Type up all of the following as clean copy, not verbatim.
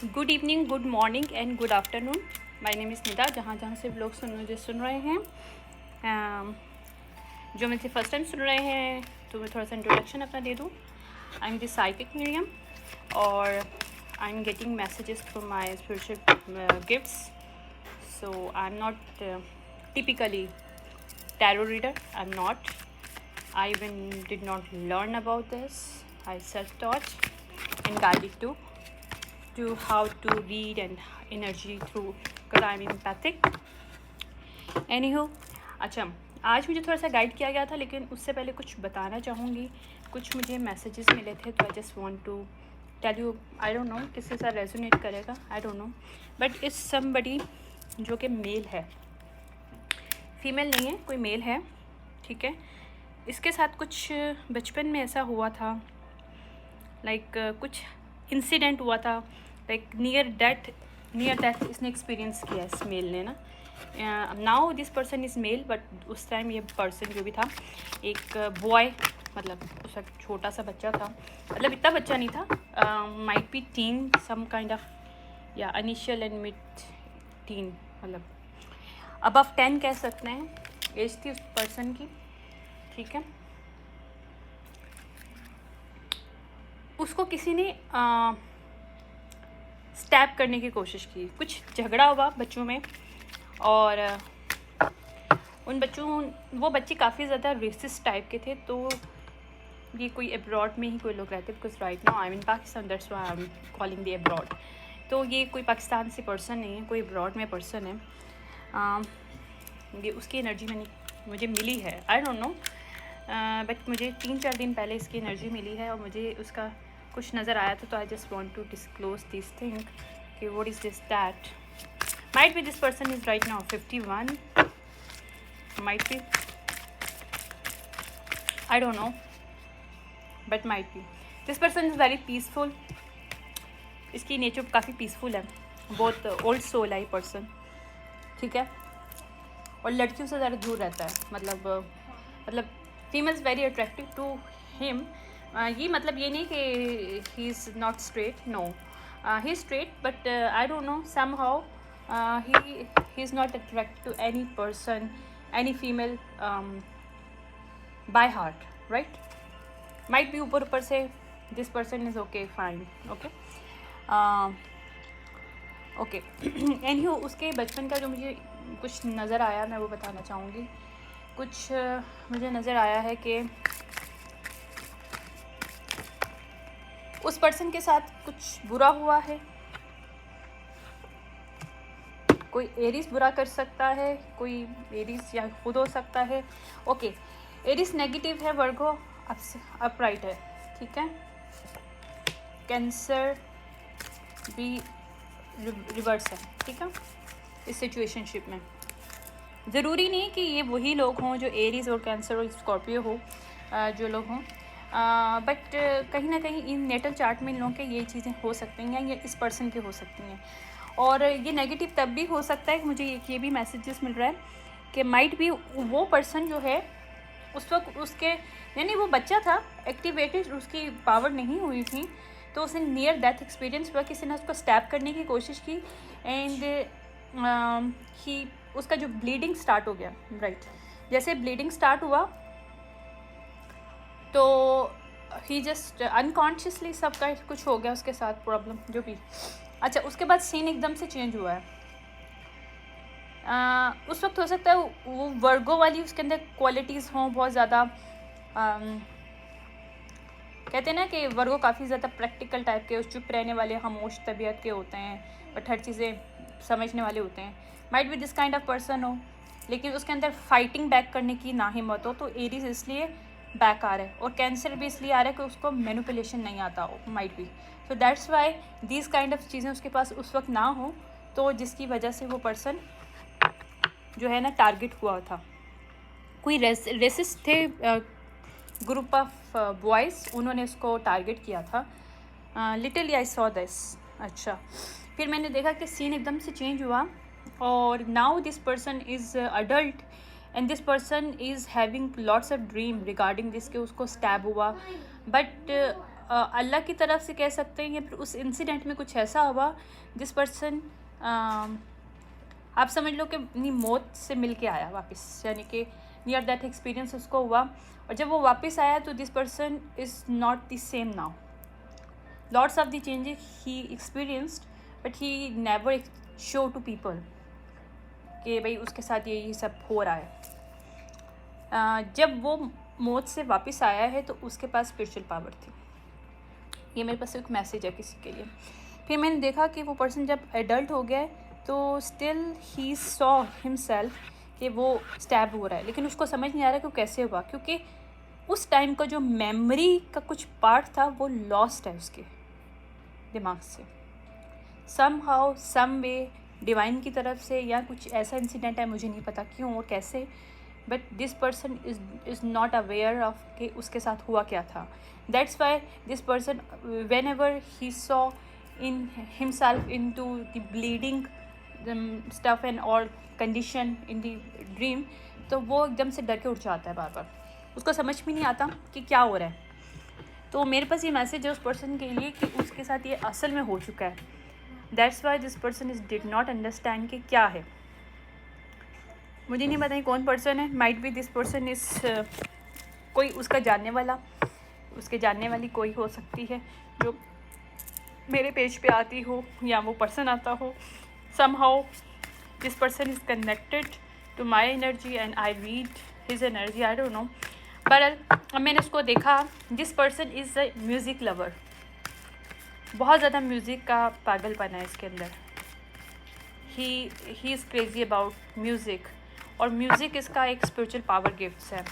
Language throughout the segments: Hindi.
Good evening, good morning and good afternoon. My name is Nida. जहाँ जहाँ से लोग सुन रहे हैं, जो मुझे फर्स्ट टाइम सुन रहे हैं, तो मैं थोड़ा सा इंट्रोडक्शन अपना दे दूँ। I am the psychic medium और I am getting messages from my spiritual gifts. So I am not typically tarot reader. I'm not. I even did not learn about this. I self-taught and guided to how to read and energy through because I'm empathic. Anywho, अच्छा, आज मुझे थोड़ा सा गाइड किया गया था, लेकिन उससे पहले कुछ बताना चाहूँगी। कुछ मुझे मैसेजेस मिले थे, तो I just want to tell you. I don't know किसके साथ रेजोनेट करेगा, I don't know, but it's somebody जो कि मेल है, फीमेल नहीं है, कोई मेल है, ठीक है। इसके साथ कुछ बचपन में ऐसा हुआ था, लाइक कुछ इंसिडेंट हुआ था, लाइक नियर डेथ इसने एक्सपीरियंस किया इस मेल ने ना। Now this person is male, but उस टाइम ये पर्सन जो भी था एक बॉय, मतलब उसका छोटा सा बच्चा था, मतलब इतना बच्चा नहीं था, might be teen, some kind of या इनिशियल एंड मिड टीन, मतलब अबव 10 कह सकते हैं एज थी उस पर्सन की, ठीक है। उसको किसी ने स्टैप करने की कोशिश की, कुछ झगड़ा हुआ बच्चों में, और वो बच्चे काफ़ी ज़्यादा रेसिस्ट टाइप के थे। तो ये कोई अब्रॉड में ही कोई लोग रहते, because right now I am in Pakistan, that's why I am calling the abroad. तो ये कोई पाकिस्तान से पर्सन नहीं है, कोई अब्रॉड में पर्सन है। ये उसकी एनर्जी मुझे मिली है, आई डोंट नो, बट मुझे 3-4 दिन पहले इसकी एनर्जी मिली है और मुझे उसका कुछ नज़र आया था। तो I just want to disclose this thing कि what is this that might be this person is right now 51, might be, I don't know, but might be this person is very peaceful. इसकी नेचर काफ़ी पीसफुल है, बहुत ओल्ड सोल है ये पर्सन, ठीक है, और लड़कियों से ज़्यादा दूर रहता है। मतलब females very attractive to him. ये मतलब ये नहीं कि he is not straight, no, he is straight, but I don't know, somehow he is not attracted to any person, any female by heart, right. Might भी ऊपर से this person is okay, fine, okay, okay. Anyhow, उसके बचपन का जो मुझे कुछ नज़र आया, मैं वो बताना चाहूँगी। कुछ मुझे नज़र आया है कि उस पर्सन के साथ कुछ बुरा हुआ है। कोई एरीज बुरा कर सकता है, कोई एरीज या खुद हो सकता है, ओके। एरीज नेगेटिव है, वर्गो अपराइट है, ठीक है। कैंसर भी रिवर्स है, ठीक है। इस सिचुएशनशिप में ज़रूरी नहीं कि ये वही लोग हों जो एरीज और कैंसर और स्कॉर्पियो हो, जो लोग हों, बट कहीं ना कहीं इन नेटल चार्ट में इन लोगों के ये चीज़ें हो सकती हैं, या इस पर्सन की हो सकती हैं। और ये नेगेटिव तब भी हो सकता है कि मुझे ये भी मैसेजेस मिल रहा है कि माइट भी वो पर्सन जो है उस वक्त उसके, यानी वो बच्चा था, एक्टिवेटेड, उसकी पावर नहीं हुई थी, तो उसे नियर डेथ एक्सपीरियंस हुआ, किसी ने उसको स्टैप करने की कोशिश की, एंड ही उसका जो ब्लीडिंग स्टार्ट हो गया, राइट। जैसे ब्लीडिंग स्टार्ट हुआ तो ही जस्ट अनकॉन्शियसली सबका कुछ हो गया उसके साथ, प्रॉब्लम जो भी। अच्छा, उसके बाद सीन एकदम से चेंज हुआ है। उस वक्त हो सकता है वो वर्गो वाली उसके अंदर क्वालिटीज़ हों बहुत ज़्यादा। कहते हैं ना कि वर्गो काफ़ी ज़्यादा प्रैक्टिकल टाइप के, चुप रहने वाले, खामोश तबीयत के होते हैं, बट हर चीज़ें समझने वाले होते हैं। Might be this kind of person हो, लेकिन उसके अंदर फाइटिंग बैक करने की ना हिम्मत हो, तो एरीज इसलिए बैक आ रहा है, और कैंसर भी इसलिए आ रहा है कि उसको मैनिपुलेशन नहीं आता हो, might be. So that's why these kind of चीज़ें उसके पास उस वक्त ना हो, तो जिसकी वजह से वो पर्सन जो है ना टारगेट हुआ था। कोई रेसिस्ट थे, ग्रुप ऑफ बॉयज़, उन्होंने उसको टारगेट किया था। Literally I saw this. अच्छा, फिर मैंने देखा कि सीन एकदम से चेंज हुआ, और now this person is adult and this person is having lots of dream regarding this, के उसको स्टैब हुआ, बट अल्लाह की तरफ से कह सकते हैं, या फिर उस इंसिडेंट में कुछ ऐसा हुआ जिस पर्सन आप समझ लो कि अपनी मौत से मिल के आया वापस, यानी कि नियर डेथ एक्सपीरियंस उसको हुआ, और जब वो वापस आया तो this person is not the same now. Lots of the changes he experienced, but he never show to people कि भाई उसके साथ ये सब हो रहा है. जब वो मौत से वापस आया है तो उसके पास स्पिरिचुअल पावर थी. ये मेरे पास एक मैसेज है किसी के लिए. फिर मैंने देखा कि वो पर्सन जब एडल्ट हो गया है तो स्टिल ही सॉ हिमसेल्फ कि वो स्टैब हो रहा है, लेकिन उसको समझ नहीं आ रहा कि वो कैसे हुआ, क्योंकि उस टाइम का जो मेमोरी का कुछ पार्ट था वो लॉस्ट है उसके दिमाग से. Some how some way divine की तरफ से, या कुछ ऐसा इंसिडेंट है, मुझे नहीं पता क्यों और कैसे, but this person is not aware of कि उसके साथ हुआ क्या था. That's why this person whenever he saw in himself in to the bleeding stuff and all condition in the dream, तो वो एकदम से डर के उठ जाता है बार बार. उसको समझ में नहीं आता कि क्या हो रहा है. तो मेरे पास ये मैसेज है उस पर्सन के लिए कि उसके साथ ये असल में हो चुका है. That's why this person is did not understand कि क्या है. मुझे नहीं पता कौन पर्सन है. Might be this person is कोई उसका जानने वाला, उसके जानने वाली कोई हो सकती है जो मेरे पेज पे आती हो, या वो पर्सन आता हो. somehow this person is connected to my energy and I read his energy, I don't know. पर मैंने उसको देखा, this person is a music lover. बहुत ज़्यादा म्यूज़िक का पागलपन है इसके अंदर. He is crazy about music, और म्यूज़िक इसका एक स्पिरिचुअल पावर गिफ्ट्स है.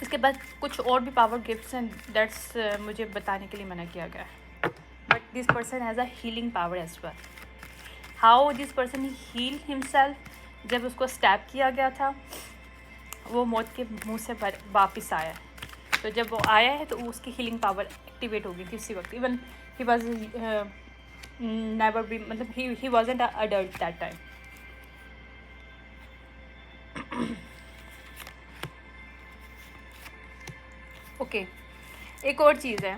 इसके बाद कुछ और भी पावर गिफ्ट्स हैं, दैट्स मुझे बताने के लिए मना किया गया है. But this person has a healing power as well. How this person heal himself, जब उसको स्टैब किया गया था वो मौत के मुंह से वापस आया है. तो जब वो आया है तो उसकी हीलिंग पावर एक्टिवेट हो गई थी उसी वक्त. Even he was never be, मतलब he wasn't adult that time. Okay, एक और चीज़ है,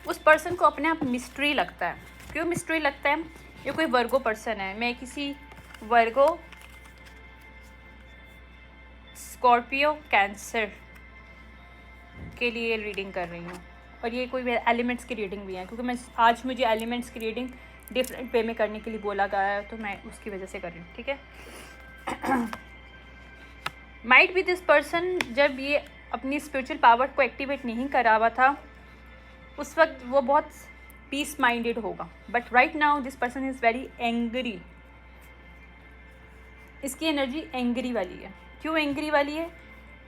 उस पर्सन को अपने आप मिस्ट्री लगता है. क्यों मिस्ट्री लगता है? ये कोई वर्गो पर्सन है. मैं किसी वर्गो, स्कॉर्पियो, कैंसर के लिए रीडिंग कर रही हूँ, और ये कोई एलिमेंट्स की रीडिंग भी है, क्योंकि आज मुझे एलिमेंट्स की रीडिंग डिफरेंट वे में करने के लिए बोला गया है, तो मैं उसकी वजह से कर रही हूँ. ठीक है. माइट बी दिस पर्सन जब ये अपनी स्पिरिचुअल पावर को एक्टिवेट नहीं करा हुआ था उस वक्त वो बहुत पीस माइंडेड होगा, but right now this person is very angry. इसकी एनर्जी एंग्री वाली है. क्यों एंग्री वाली है?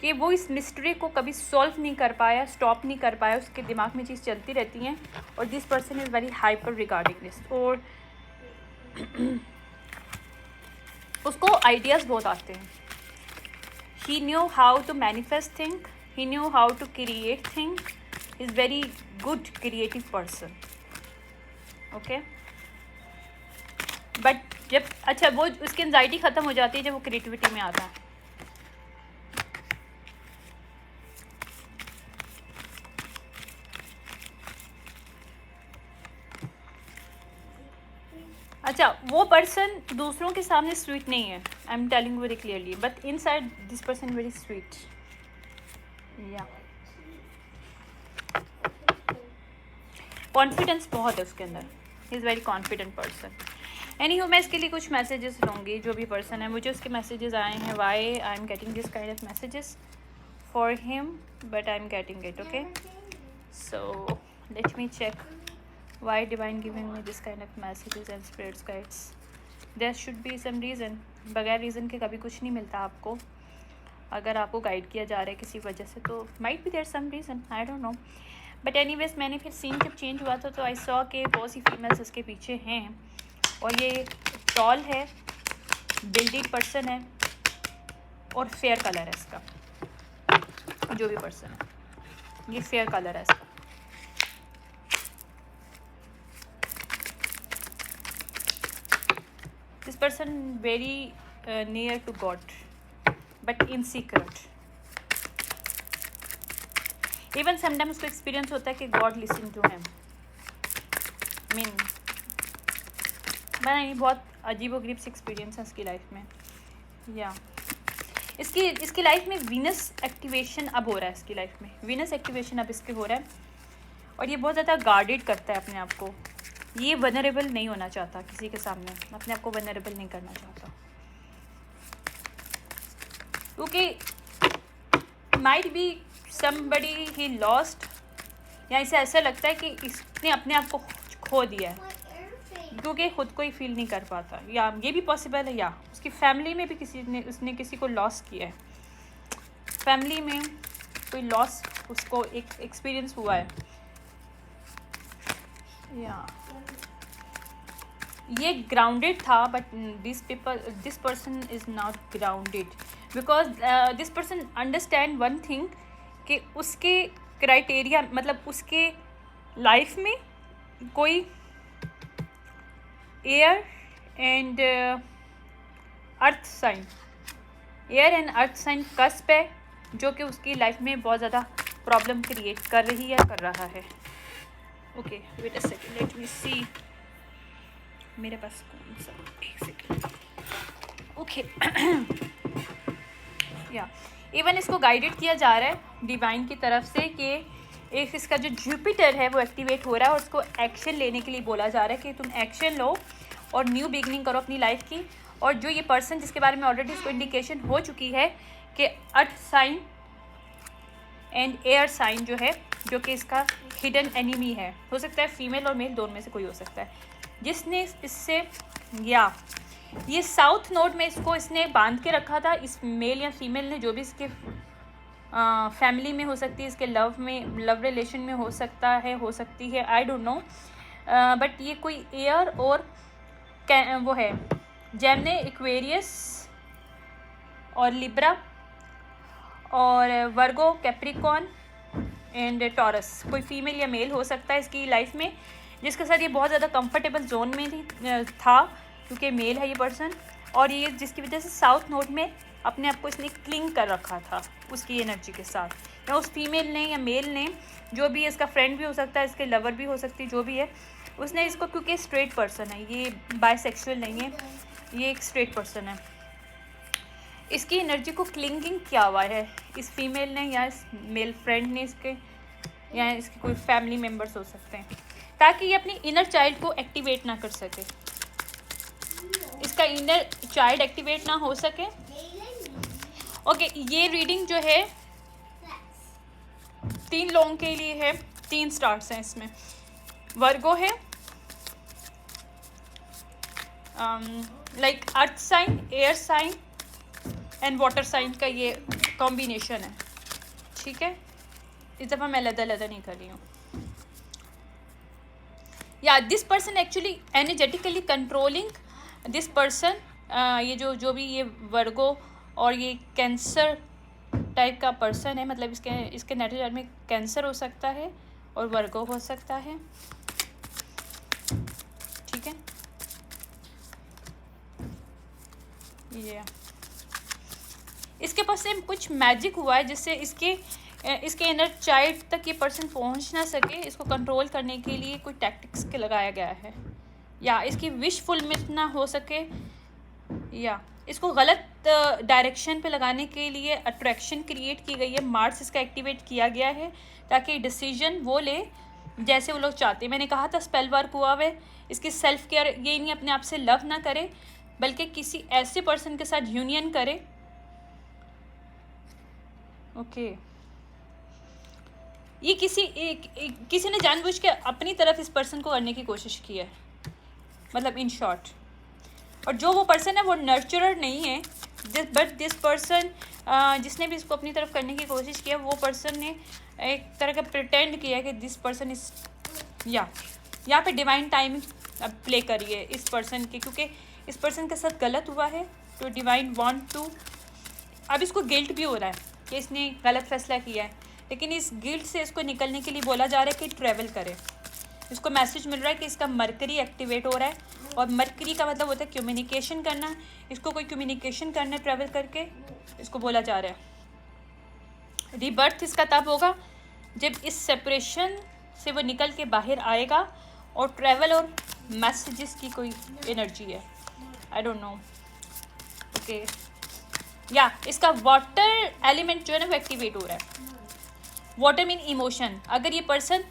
कि वो इस मिस्ट्री को कभी सॉल्व नहीं कर पाया, स्टॉप नहीं कर पाया, उसके दिमाग में चीज़ चलती रहती हैं, और this person is very hyper regarding this. और उसको आइडियाज़ बहुत आते हैं. He knew how to manifest thing, he knew how to create thing, is very good creative person. Okay, but जब अच्छा वो उसकी एंजाइटी ख़त्म हो जाती है जब वो क्रिएटिविटी में आता है. अच्छा, वो पर्सन दूसरों के सामने स्वीट नहीं है, आई am telling very clearly, but in side this person very sweet. या कॉन्फिडेंस बहुत है उसके अंदर. He is very confident person. Any मैं इसके लिए कुछ मैसेजेस लूँगी. जो भी पर्सन है, मुझे उसके मैसेजेस आए हैं. Why I am getting this kind of messages for him, but I am getting it. Okay, so let me check why divine giving me this kind of messages and spirits guides. There should be some reason. बगैर रीज़न के कभी कुछ नहीं मिलता आपको. अगर आपको गाइड किया जा रहा है किसी वजह से तो might be there some reason, I don't know. But anyways, मैंने फिर सीन जब चेंज हुआ था तो आई सॉ के बहुत सी फीमेल्स इसके पीछे हैं, और ये टॉल है, बिल्डेड पर्सन है, और फेयर कलर है इसका. जो भी पर्सन है ये फेयर कलर है इसका. This person very near to God, but in secret. Even sometime उसको एक्सपीरियंस होता है कि God listen to him. Mean बना, बहुत अजीब व गरीब से एक्सपीरियंस है इसकी लाइफ में। या इसकी लाइफ में वीनस एक्टिवेशन अब हो रहा है, इसकी लाइफ में वीनस एक्टिवेशन अब इसके हो रहा है, और ये बहुत ज़्यादा गार्डेड करता है अपने आप को। ये वनरेबल नहीं होना चाहता किसी के सामने, अपने आप को वनरेबल नहीं करना चाहता, क्योंकि might be somebody he lost, या इसे ऐसा लगता है कि इसने अपने आप को खो दिया है क्योंकि खुद को ही फील नहीं कर पाता, या ये भी पॉसिबल है, या उसकी फैमिली में भी उसने किसी को लॉस किया है, फैमिली में कोई लॉस उसको एक एक्सपीरियंस हुआ है। या ये ग्राउंडेड था, but this person is not grounded because this person understand one thing कि उसके क्राइटेरिया, मतलब उसके लाइफ में कोई air and earth sign, air and earth sign cusp है, जो कि उसकी लाइफ में बहुत ज़्यादा प्रॉब्लम क्रिएट कर रही है, कर रहा है। Okay wait a second, let me see मेरे पास कौन सा, एक सेकेंड। ओके या इवन इसको गाइडेड किया जा रहा है डिवाइन की तरफ से कि एक इसका जो जुपिटर है वो एक्टिवेट हो रहा है, और उसको एक्शन लेने के लिए बोला जा रहा है कि तुम एक्शन लो और न्यू बिगनिंग करो अपनी लाइफ की। और जो ये पर्सन जिसके बारे में ऑलरेडी इसको इंडिकेशन हो चुकी है कि earth sign and air sign जो है, जो कि इसका हिडन एनिमी है, हो सकता है फीमेल और मेल दोनों में से कोई हो सकता है, जिसने इससे या ये साउथ नोड में इसने बांध के रखा था। इस मेल या फीमेल ने, जो भी इसके फैमिली में हो सकती है, इसके लव रिलेशन में हो सकता है, हो सकती है, आई डोंट नो, बट ये कोई एयर और वो है जेमिनी, एक्वेरियस और लिब्रा और वर्गो, कैप्रिकॉर्न एंड टॉरस, कोई फीमेल या मेल हो सकता है इसकी लाइफ में, जिसके साथ ये बहुत ज़्यादा कंफर्टेबल जोन में था क्योंकि मेल है ये पर्सन, और ये जिसकी वजह से साउथ नोड में अपने आप को इसने क्लिंग कर रखा था उसकी एनर्जी के साथ, या उस फीमेल ने या मेल ने, जो भी इसका फ्रेंड भी हो सकता है, इसके लवर भी हो सकती है, जो भी है, उसने इसको, क्योंकि स्ट्रेट पर्सन है ये, बायसेक्सुअल नहीं है, ये एक स्ट्रेट पर्सन है, इसकी एनर्जी को क्लिंगिंग किया हुआ है इस फीमेल ने या इस मेल फ्रेंड ने इसके, या इसके कोई फैमिली मेम्बर्स हो सकते हैं, ताकि ये अपनी इनर चाइल्ड को एक्टिवेट ना कर सके, इसका इनर चाइल्ड एक्टिवेट ना हो सके। ओके ये रीडिंग जो है 3 लोगों के लिए है, 3 स्टार्स हैं इसमें। वर्गो है, like earth sign, air sign and water sign का ये कॉम्बिनेशन है, ठीक है। इस दफ़ा मैं लदा नहीं कर रही हूँ। या this person actually energetically controlling this person, ये जो भी ये वर्गो और ये कैंसर टाइप का पर्सन है, मतलब इसके नेचर चार्ट में कैंसर हो सकता है और वर्गो हो सकता है, ठीक है। ये इसके पास से कुछ मैजिक हुआ है जिससे इसके इनर चाइल्ड तक ये पर्सन पहुंच ना सके, इसको कंट्रोल करने के लिए कोई टैक्टिक्स के लगाया गया है, या इसकी विश फुलफिल ना हो सके, या इसको गलत डायरेक्शन पे लगाने के लिए अट्रैक्शन क्रिएट की गई है। मार्स इसका एक्टिवेट किया गया है ताकि डिसीजन वो ले जैसे वो लोग चाहते हैं। मैंने कहा था स्पेल वर्क हुआ हुआ है, इसकी सेल्फ केयर, ये नहीं अपने आप से लव ना करे बल्कि किसी ऐसे पर्सन के साथ यूनियन करे। ओके ये किसी ने जानबूझ के अपनी तरफ इस पर्सन को करने की कोशिश की है, मतलब इन शॉर्ट। और जो वो पर्सन है वो नर्चरर नहीं है, बट दिस पर्सन जिसने भी इसको अपनी तरफ करने की कोशिश की है, वो पर्सन ने एक तरह का प्रिटेंड किया कि दिस पर्सन इज, या यहाँ पे डिवाइन टाइमिंग प्ले करिए इस पर्सन की, क्योंकि इस पर्सन के साथ गलत हुआ है तो डिवाइन वांट टू, अब इसको गिल्ट भी हो रहा है कि इसने गलत फैसला किया है, लेकिन इस गिल्ट से इसको निकलने के लिए बोला जा रहा है कि ट्रैवल करे। इसको मैसेज मिल रहा है कि इसका मरकरी एक्टिवेट हो रहा है, और मरकरी का मतलब होता है कम्युनिकेशन करना, इसको कोई कम्युनिकेशन करना है ट्रैवल करके, इसको बोला जा रहा है। रीबर्थ इसका तब होगा जब इस सेपरेशन से वो निकल के बाहर आएगा और ट्रैवल और मैसेजेस की कोई एनर्जी है, आई डोंट नो। ओके या इसका वाटर एलिमेंट जो है ना वो एक्टिवेट हो रहा है। Water mean emotion. अगर ये पर्सन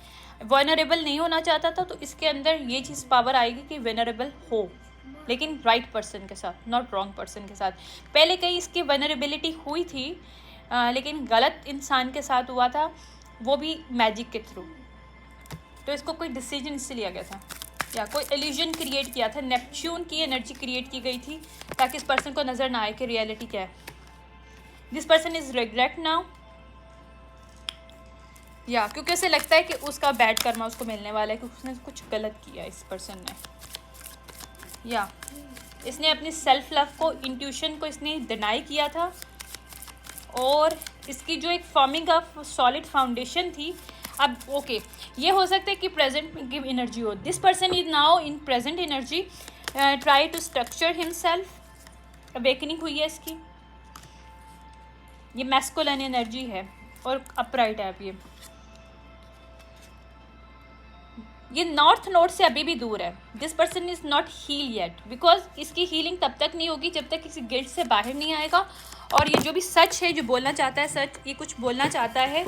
वनरेबल नहीं होना चाहता था तो इसके अंदर ये चीज़ पावर आएगी कि वनरेबल हो, लेकिन राइट पर्सन के साथ, नॉट रॉन्ग पर्सन के साथ। पहले कहीं इसकी वनरेबिलिटी हुई थी लेकिन गलत इंसान के साथ हुआ था, वो भी मैजिक के थ्रू। तो इसको कोई डिसीजन इससे लिया गया था या कोई इल्यूजन क्रिएट किया था, नेपच्यून की एनर्जी क्रिएट की गई थी ताकि इस पर्सन को नज़र ना आए कि रियलिटी क्या है। This person is regret now या क्योंकि उसे लगता है कि उसका बैड कर्मा उसको मिलने वाला है क्योंकि उसने कुछ गलत किया इस पर्सन ने। या इसने अपनी सेल्फ लव को, इंट्यूशन को इसने डिनाई किया था और इसकी जो एक फॉर्मिंग ऑफ सॉलिड फाउंडेशन थी। अब ओके ये हो सकता है कि प्रेजेंट में गिव एनर्जी हो। This person is now in present energy try to structure himself. Awakening हुई है इसकी। ये मैस्कुलिन एनर्जी है और अपराइट है। अब ये नॉर्थ नोड से अभी भी दूर है। This person is not heal yet because इसकी हीलिंग तब तक नहीं होगी जब तक किसी गिल्ट से बाहर नहीं आएगा। और ये जो भी सच है, जो बोलना चाहता है सच, ये कुछ बोलना चाहता है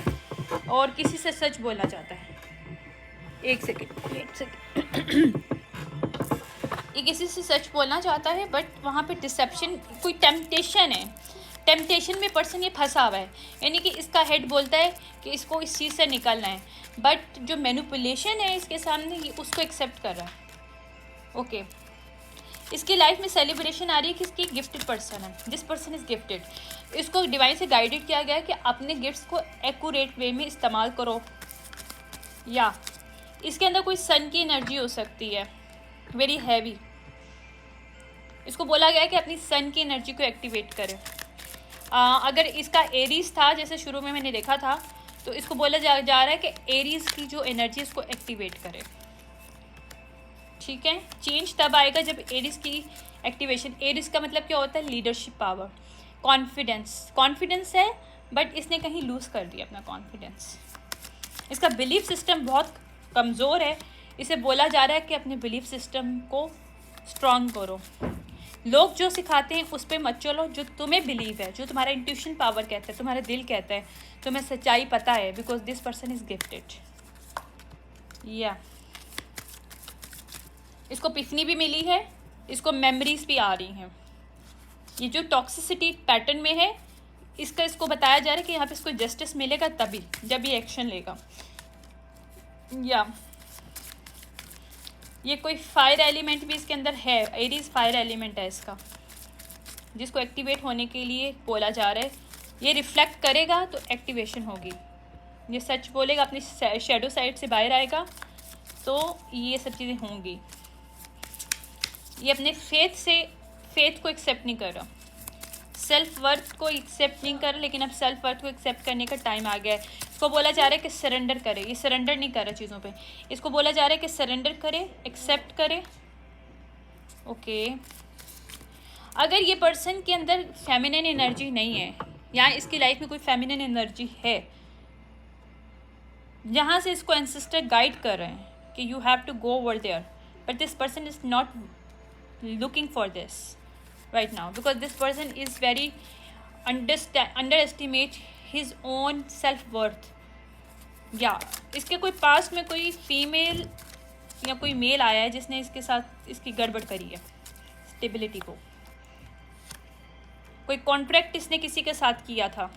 और किसी से सच बोलना चाहता है। एक सेकेंड ये किसी से सच बोलना चाहता है बट वहाँ पे डिसेप्शन, कोई टेम्पटेशन है। टेम्पटेशन में पर्सन ये फंसा हुआ है, यानी कि इसका हेड बोलता है कि इसको इस चीज़ से निकलना है बट जो मैनिपुलेशन है इसके सामने ये उसको एक्सेप्ट कर रहा है। ओके इसकी लाइफ में सेलिब्रेशन आ रही है कि इसकी गिफ्टेड पर्सन है। This person is gifted. इसको डिवाइन से गाइडेड किया गया है कि अपने गिफ्ट्स को एक्यूरेट वे में इस्तेमाल करो। या इसके अंदर कोई सन की एनर्जी हो सकती है, वेरी हैवी। इसको बोला गया है कि अपनी सन की एनर्जी को एक्टिवेट करें। अगर इसका एरीज था, जैसे शुरू में मैंने देखा था, तो इसको बोला जा रहा है कि एरीज की जो एनर्जी इसको एक्टिवेट करे। ठीक है, चेंज तब आएगा जब एरीज की एक्टिवेशन। एरीज का मतलब क्या होता है? Leadership power, confidence. कॉन्फिडेंस है बट इसने कहीं लूज़ कर दिया अपना कॉन्फिडेंस। इसका बिलीफ सिस्टम बहुत कमज़ोर है। इसे बोला जा रहा है कि अपने बिलीफ सिस्टम को स्ट्रॉन्ग करो। लोग जो सिखाते हैं उस पर मत चलो, जो तुम्हें बिलीव है, जो तुम्हारा इंट्यूशन पावर कहता है, तुम्हारा दिल कहता है, तुम्हें सच्चाई पता है, because this person is gifted. या इसको पिफनी भी मिली है, इसको मेमोरीज भी आ रही हैं। ये जो टॉक्सिसिटी पैटर्न में है इसको बताया जा रहा है कि यहाँ पे इसको जस्टिस मिलेगा तभी जब ये एक्शन लेगा। या ये कोई फायर एलिमेंट भी इसके अंदर है। एरीज फायर एलिमेंट है इसका, जिसको एक्टिवेट होने के लिए बोला जा रहा है। ये रिफ्लेक्ट करेगा तो एक्टिवेशन होगी। ये सच बोलेगा, अपनी शैडो साइड से बाहर आएगा तो ये सब चीज़ें होंगी। ये अपने फेथ को एक्सेप्ट नहीं कर रहा, सेल्फ वर्थ को एक्सेप्ट नहीं कर रहा, लेकिन अब सेल्फ वर्थ को एक्सेप्ट करने का टाइम आ गया है। इसको बोला जा रहा है कि सरेंडर करे। ये सरेंडर नहीं कर रहा चीज़ों पे। इसको बोला जा रहा है कि सरेंडर करे, एक्सेप्ट करे। ओके अगर ये पर्सन के अंदर फेमिनिन एनर्जी नहीं है या इसकी लाइफ में कोई फेमिनिन एनर्जी है जहाँ से इसको एंसेस्टर गाइड कर रहे हैं कि you have to go over there, but this person is not looking for this right now because this person is very underestimate his own self worth। या इसके कोई पास में कोई फीमेल या कोई मेल आया है जिसने इसके साथ इसकी गड़बड़ करी है स्टेबिलिटी को। कोई कॉन्ट्रैक्ट इसने किसी के साथ किया था,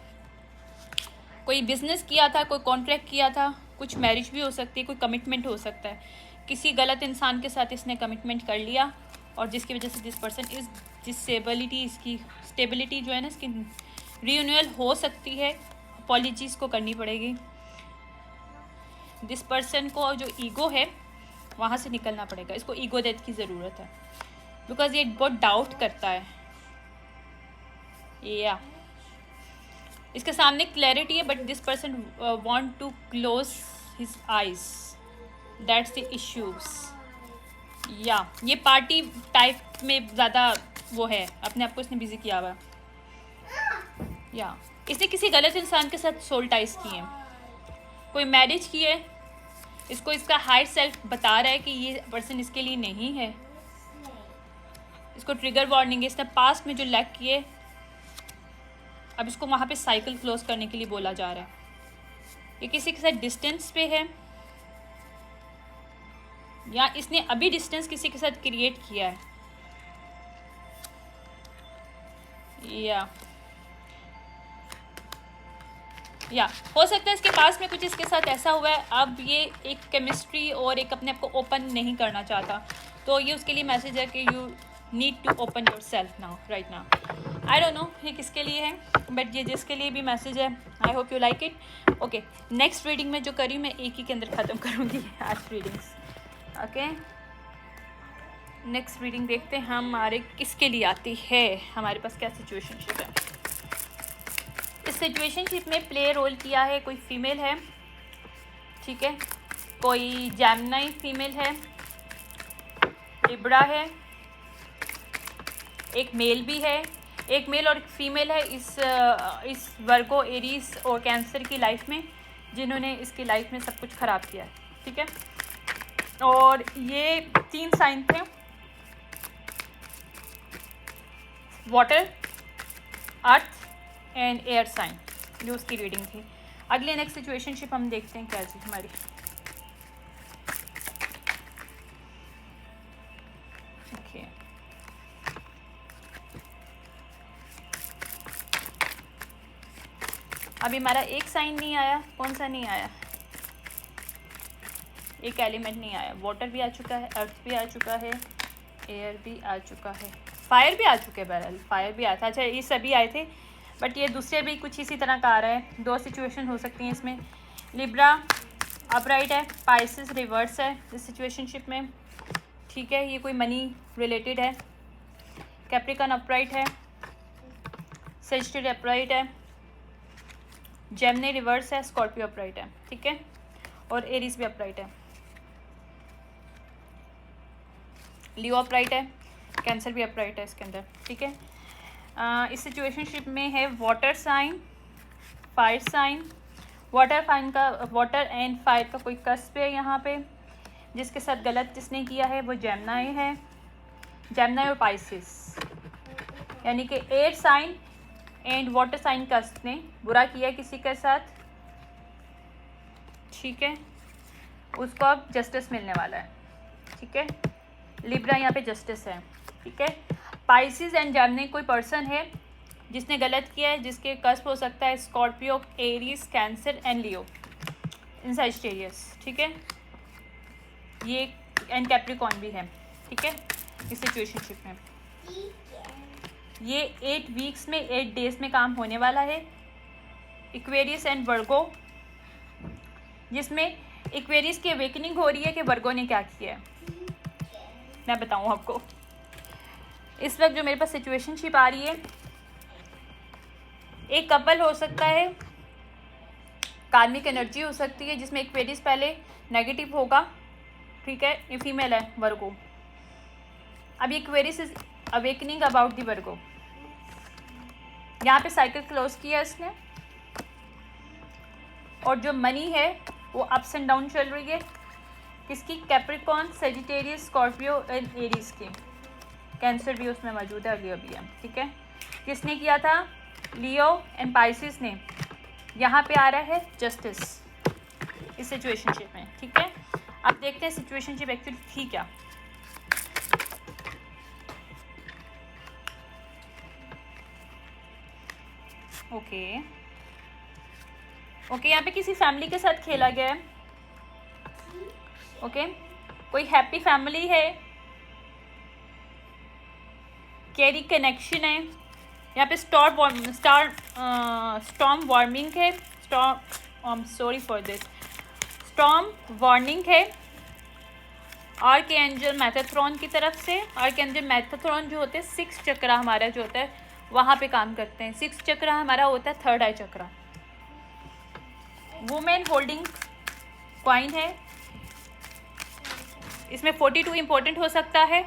कोई बिजनेस किया था, कोई कॉन्ट्रैक्ट किया था, कुछ मैरिज भी हो सकती है, कोई कमिटमेंट हो सकता है। किसी गलत इंसान के साथ इसने कमिटमेंट कर लिया और जिसकी वजह से दिस पर्सन इस डिसेबिलिटी, इसकी स्टेबिलिटी जो है ना इसकी रिन्यूअल हो सकती है। अपॉलॉजीज़ को करनी पड़ेगी। दिस पर्सन को जो ईगो है वहाँ से निकलना पड़ेगा। इसको ईगो डेथ की ज़रूरत है बिकॉज ये बहुत डाउट करता है। या इसके सामने क्लैरिटी है but this person want to close his eyes, that's the issues. या ये पार्टी टाइप में ज़्यादा वो है, अपने आप को इसने बिजी किया हुआ। या इसने किसी गलत इंसान के साथ सोल टाइज किए हैं। कोई मैरिज की है, इसको इसका हायर सेल्फ बता रहा है कि ये पर्सन इसके लिए नहीं है, इसको ट्रिगर वार्निंग है, इसने पास्ट में जो लैक किए अब इसको वहाँ पे साइकिल क्लोज करने के लिए बोला जा रहा है। ये किसी के साथ डिस्टेंस पे है या इसने अभी डिस्टेंस किसी के साथ क्रिएट किया है, या हो सकता है इसके पास में कुछ इसके साथ ऐसा हुआ है, अब ये एक केमिस्ट्री और एक अपने आप को ओपन नहीं करना चाहता, तो ये उसके लिए मैसेज है कि you need to open your self now, right now. I don't know ये किसके लिए है, बट ये जिसके लिए भी मैसेज है, I hope you like it. Okay, next reading में जो करी मैं एक ही के अंदर ख़त्म करूँगी आज रीडिंग्स। ओके, नेक्स्ट रीडिंग देखते हैं हमारे किसके लिए आती है, हमारे पास क्या सिचुएशनशिप है। इस सिचुएशनशिप में प्ले रोल किया है कोई फीमेल है, ठीक है, कोई जेमिनी फीमेल है, लिब्रा है, एक मेल भी है, एक मेल और एक फीमेल है इस वर्गो, एरीज और कैंसर की लाइफ में, जिन्होंने इसकी लाइफ में सब कुछ ख़राब किया है, ठीक है। और ये 3 साइन थे, water, earth and air sign, जो उसकी रीडिंग थी। अगले नेक्स्ट सिचुएशनशिप हम देखते हैं क्या चीज़ हमारी। ओके, अभी हमारा एक साइन नहीं आया, कौन सा नहीं आया, एक एलिमेंट नहीं आया। वाटर भी आ चुका है, अर्थ भी आ चुका है, एयर भी आ चुका है, फायर भी आ चुके हैं। बहरहाल फायर भी आया था, अच्छा ये सभी आए थे, बट ये दूसरे भी कुछ इसी तरह का आ रहा है। 2 सिचुएशन हो सकती हैं इसमें। लिब्रा अपराइट है, पाइसेस रिवर्स है इस सिचुएशनशिप में, ठीक है, ये कोई मनी रिलेटेड है। कैप्रिकॉर्न अपराइट है, सेजिटेरियस अपराइट है, जेमिनी रिवर्स है, स्कॉर्पियो अपराइट है, ठीक है, और एरीज भी अपराइट है, लियो अपराइट है, कैंसर भी अपराइट है इसके अंदर, ठीक है। इस सिचुएशनशिप में है water sign, fire sign. Water sign का, वाटर एंड फायर का कोई कस्प है यहाँ पे, जिसके साथ गलत जिसने किया है वो जेमिनी है, जेमिनी और पाइसेस, यानी कि air sign and water sign cusp ने बुरा किया किसी के साथ, ठीक है, उसको अब जस्टिस मिलने वाला है, ठीक है। लिब्रा यहाँ पे जस्टिस है, ठीक है। पाइसेस एंड जेमिनी कोई पर्सन है जिसने गलत किया है, जिसके कस्प हो सकता है Scorpio, Aries, Cancer and Leo in Sagittarius, ठीक है, ये एंड कैप्रिकॉर्न भी है, ठीक है। इस सिचुएशनशिप में ये 8 वीक्स में 8 डेज में काम होने वाला है। इक्वेरियस एंड वर्गो, जिसमें इक्वेरियस की अवेकनिंग हो रही है कि वर्गो ने क्या किया है, मैं बताऊं आपको। इस वक्त जो मेरे पास सिचुएशनशिप आ रही है, एक कपल हो सकता है, कार्मिक एनर्जी हो सकती है, जिसमें इक्वेरियस पहले नेगेटिव होगा, ठीक है, ये फीमेल है वर्गो। अभी Aquarius is awakening about the Virgo, यहाँ पे साइकिल क्लोज किया इसने, और जो मनी है वो अप्स एंड डाउन चल रही है, किसकी, Capricorn, Sagittarius, Scorpio and Aries की। कैंसर भी उसमें मौजूद है, लियो भी है, ठीक है। किसने किया था, लियो एंड पाइसेस ने। यहाँ पे आ रहा है जस्टिस इस सिचुएशनशिप में, ठीक है। अब देखते हैं सिचुएशनशिप एक्चुअली थी क्या। ओके ओके, यहाँ पे किसी फैमिली के साथ खेला गया है, ओके, कोई हैप्पी फैमिली है, कैरी कनेक्शन है, यहाँ पे स्टॉर्म वार्मिंग है, स्टॉर्म वार्निंग है आर्कएंजल मेटाट्रॉन की तरफ से। आर्कएंजल मेटाट्रॉन जो होते हैं 6 चक्रा हमारा जो होता है वहाँ पे काम करते हैं। 6 चक्रा हमारा होता है 3rd आई चक्रा। वुमेन होल्डिंग कॉइन है, इसमें 42 इम्पोर्टेंट हो सकता है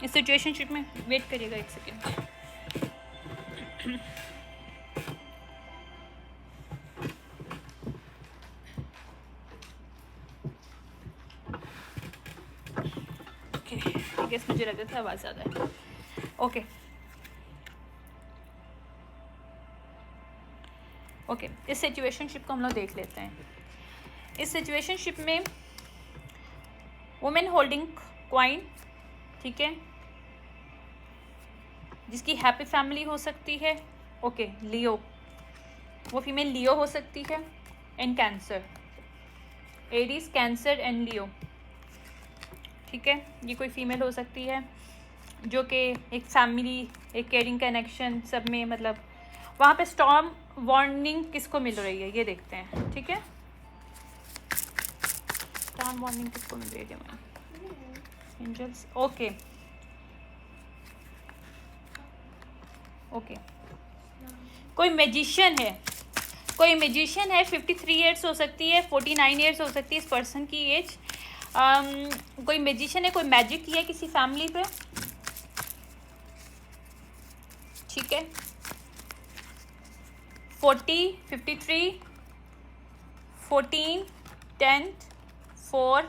इस सिचुएशनशिप में। वेट करिएगा 1 सेकेंड। गेस मुझे लगता था आवाज़ ज़्यादा है। ओके ओके, इस सिचुएशनशिप को हम लोग देख लेते हैं। इस सिचुएशनशिप में वुमेन होल्डिंग क्वाइन, ठीक है, जिसकी हैप्पी फैमिली हो सकती है। ओके, लियो, वो फीमेल लियो हो सकती है, and Cancer, Aries, Cancer and Leo, ठीक है। ये कोई फीमेल हो सकती है जो कि एक फैमिली, एक केयरिंग कनेक्शन सब में, मतलब वहाँ पे स्टॉर्म वार्निंग किसको मिल रही है ये देखते हैं, ठीक है। स्टॉर्म वार्निंग किसको मिल रही है? एंजल्स। ओके ओके, कोई मैजिशियन है, कोई मैजिशियन है। 53 ईयर्स हो सकती है, 49 ईयर्स हो सकती है इस पर्सन की एज। कोई मैजिशियन है, कोई मैजिक किया है किसी फैमिली पे, ठीक है। 40, 53, 14, 10, 4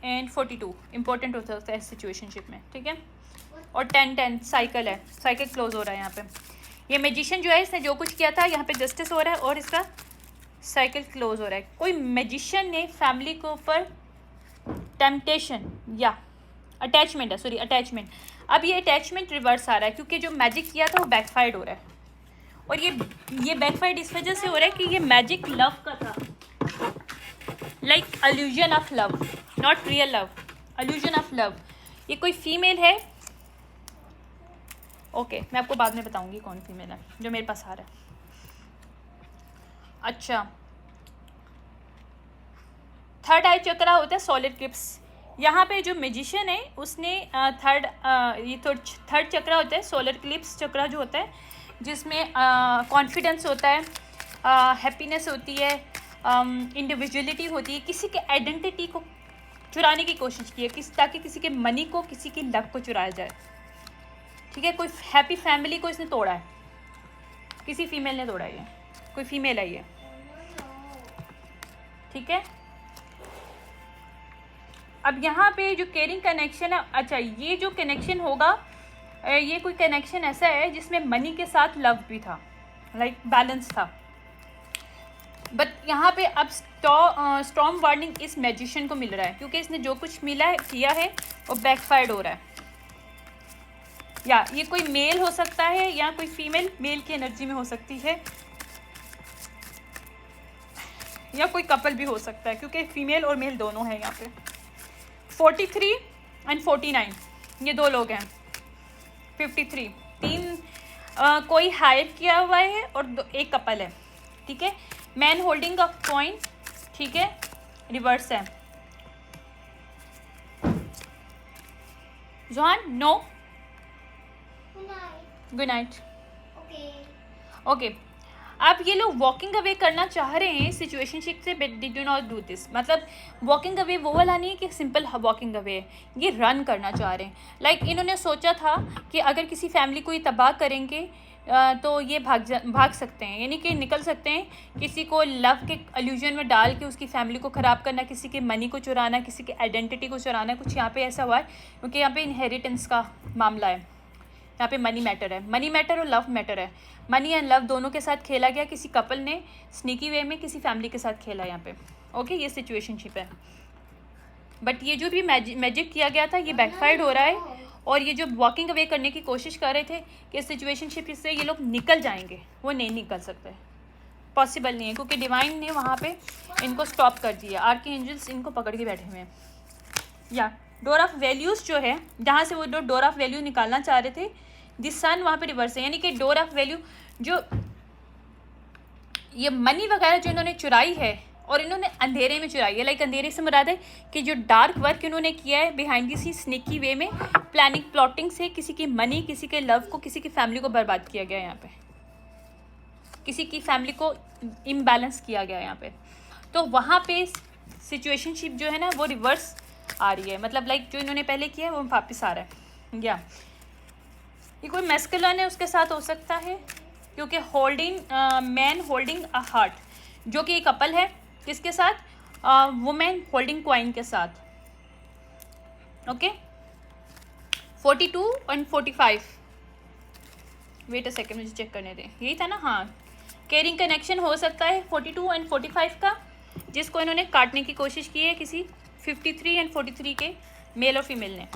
एंड 42 इंपॉर्टेंट हो सकता है इस सिचुएशनशिप में, ठीक है। और 10 साइकिल है, साइकिल क्लोज हो रहा है यहाँ पे। ये मैजिशियन जो है इसने जो कुछ किया था यहाँ पे जस्टिस हो रहा है और इसका साइकिल क्लोज हो रहा है। कोई मैजिशियन ने फैमिली के ऊपर टेम्पटेशन या अटैचमेंट है, सॉरी अटैचमेंट। अब ये अटैचमेंट रिवर्स आ रहा है क्योंकि जो मैजिक किया था वो बैकफायर्ड हो रहा है। और ये बैकफायर्ड इस वजह से हो रहा है कि ये मैजिक लव का था, like allusion of love, not real love, allusion of love. ये कोई फीमेल है, ओके मैं आपको बाद में बताऊंगी कौन फीमेल है जो मेरे पास आ रहा है। अच्छा, थर्ड आई चक्रा होता है सोलर क्लिप्स। यहाँ पे जो मैजिशियन है उसने थर्ड चक्रा होता है सोलर क्लिप्स चक्रा जो होता है, जिसमें कॉन्फिडेंस होता है, हैप्पीनेस होती है, इंडिविजुअलिटी होती है। किसी के आइडेंटिटी को चुराने की कोशिश की है ताकि किसी के मनी को, किसी की लव को चुराया जाए, ठीक है। कोई हैप्पी फैमिली को इसने तोड़ा है, किसी फीमेल ने तोड़ा है, ये कोई फीमेल है ये, ठीक है। अब यहाँ पे जो केयरिंग कनेक्शन है, अच्छा ये जो कनेक्शन होगा ये कोई कनेक्शन ऐसा है जिसमें मनी के साथ लव भी था, लाइक बैलेंस था। बट यहाँ पे अब स्टॉर्म वार्निंग इस मैजिशियन को मिल रहा है क्योंकि इसने जो कुछ मिला है किया है वो बैकफायर्ड हो रहा है। या ये कोई मेल हो सकता है या कोई फीमेल मेल की एनर्जी में हो सकती है, या कोई कपल भी हो सकता है क्योंकि फीमेल और मेल दोनों हैं यहाँ पे। 43 एंड 49 ये दो लोग हैं। 53 तीन कोई हायर किया हुआ है और एक कपल है, ठीक है। मैन होल्डिंग अ कॉइन, ठीक है, रिवर्स है। Johan no, good night. Okay, अब ये लोग वॉकिंग अवे करना चाह रहे हैं सिचुएशनशिप से, but they do not do this. मतलब वॉकिंग अवे वो वाला नहीं है कि सिंपल वॉकिंग अवे है, ये रन करना चाह रहे हैं। लाइक इन्होंने सोचा था कि अगर किसी फैमिली को ये तबाह करेंगे तो ये भाग सकते हैं, यानी कि निकल सकते हैं। किसी को लव के अल्यूजन में डाल के उसकी फैमिली को ख़राब करना, किसी के मनी को चुराना, किसी के आइडेंटिटी को चुराना, कुछ यहाँ पे ऐसा हुआ है क्योंकि यहाँ पे इनहेरिटेंस का मामला है। यहाँ पे मनी मैटर है, मनी मैटर और लव मैटर है। मनी एंड लव दोनों के साथ खेला गया, किसी कपल ने स्नीकी वे में किसी फैमिली के साथ खेला यहाँ पे। ओके, ये सिचुएशनशिप है। बट ये जो भी मैजिक किया गया था ये बैकफायर्ड हो रहा है। और ये जो वॉकिंग अवे करने की कोशिश कर रहे थे कि सिचुएशनशिप से ये लोग निकल जाएंगे, वो नहीं निकल सकते, पॉसिबल नहीं है क्योंकि डिवाइन ने वहाँ पे इनको स्टॉप कर दिया। आर्की एंजल्स इनको पकड़ के बैठे हुए हैं। या डोर ऑफ वैल्यूज़ जो है, जहाँ से वो डोर ऑफ वैल्यू निकालना चाह रहे थे, दिस सन वहाँ पे रिवर्स है, यानी कि डोर ऑफ वैल्यू जो ये मनी वगैरह जो इन्होंने चुराई है और इन्होंने अंधेरे में चुराई है। लाइक अंधेरे से मुराद है कि जो डार्क वर्क इन्होंने किया है बिहाइंड दी स्नेकी वे में, प्लानिंग प्लॉटिंग से किसी की मनी, किसी के लव को, किसी की फैमिली को बर्बाद किया गया यहाँ पे, किसी की फैमिली को इम्बैलेंस किया गया यहाँ पे। तो वहाँ पे सिचुएशनशिप जो है ना वो रिवर्स आ रही है, मतलब लाइक जो इन्होंने पहले किया है वो वापस आ रहा है। या ये कोई मैस्कुलिन है उसके साथ हो सकता है क्योंकि holding man holding a heart, जो कि एक कपल है किसके साथ, वुमेन होल्डिंग क्वाइन के साथ। Okay, 42 and 45, wait a second मुझे चेक करने दें, यही था ना, हाँ। केयरिंग कनेक्शन हो सकता है 42 एंड 45 का, जिसको इन्होंने काटने की कोशिश की है किसी 53 एंड 43 के मेल और फीमेल ने,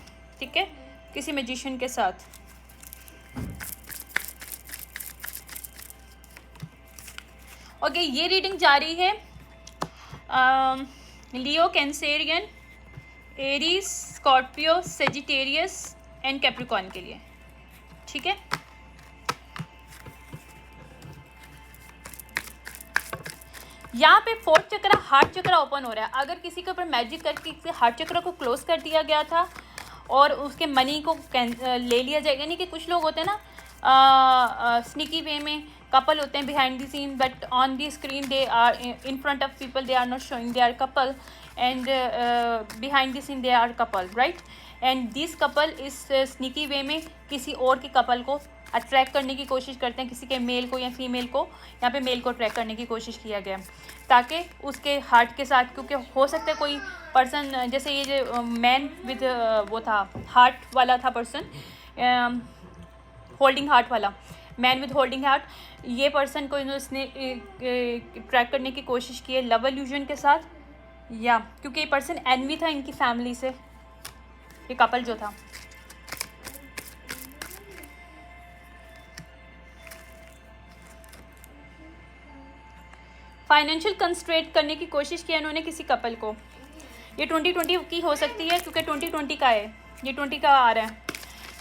ठीक है, किसी मैजिशियन के साथ। ओके, ये रीडिंग जारी है Leo, Cancerian, Aries, Scorpio, Sagittarius and Capricorn के लिए, ठीक है। यहाँ पे फोर्थ चक्र हार्ट चक्र ओपन हो रहा है। अगर किसी के ऊपर मैजिक करके हार्ट चक्र को क्लोज कर दिया गया था और उसके मनी को ले लिया जाएगा, यानी कि कुछ लोग होते हैं ना स्निकी वे में, कपल होते हैं behind the scene, but on the screen they are in front of people, they are not showing they are couple, and behind the scene they are couple, right. And this couple is sneaky way में किसी और के कपल को अट्रैक्ट करने की कोशिश करते हैं, किसी के मेल को या फीमेल को, यहाँ पे मेल को अट्रैक्ट करने की कोशिश किया गया ताकि उसके हार्ट के साथ, क्योंकि हो सकता है कोई पर्सन, जैसे ये जो मैन विद वो था हार्ट वाला था पर्सन, होल्डिंग हार्ट वाला, मैन विद होल्डिंग हार्ट, ये पर्सन को इसने ट्रैक करने की कोशिश की है लव इल्यूजन के साथ, या क्योंकि ये पर्सन एनवी था इनकी फैमिली से, ये कपल जो था। फाइनेंशियल कंस्ट्रेंट करने की कोशिश की इन्होंने किसी कपल को। ये 2020 की हो सकती है क्योंकि 2020 का है, ये 20 का आ रहा है।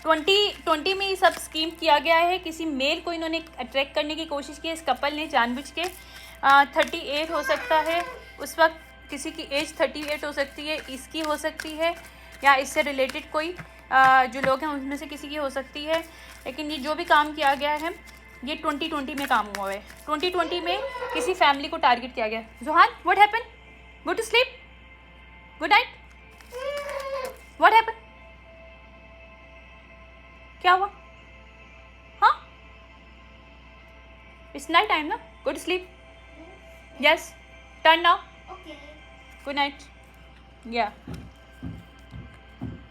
2020 में ये सब स्कीम किया गया है। किसी मेल को इन्होंने अट्रैक्ट करने की कोशिश की है इस कपल ने जानबूझ के। 38 हो सकता है उस वक्त, किसी की एज 38 हो सकती है, इसकी हो सकती है, या इससे रिलेटेड कोई जो लोग हैं उनमें से किसी की हो सकती है। लेकिन ये जो भी काम किया गया है ये 2020 में काम हुआ है। 2020 में किसी फैमिली को टारगेट किया गया। Johan, what happen? Go to sleep, good night. What happen? क्या हुआ? हाँ, इट्स नाइट टाइम ना, go to sleep. Yes, turn now, good night. या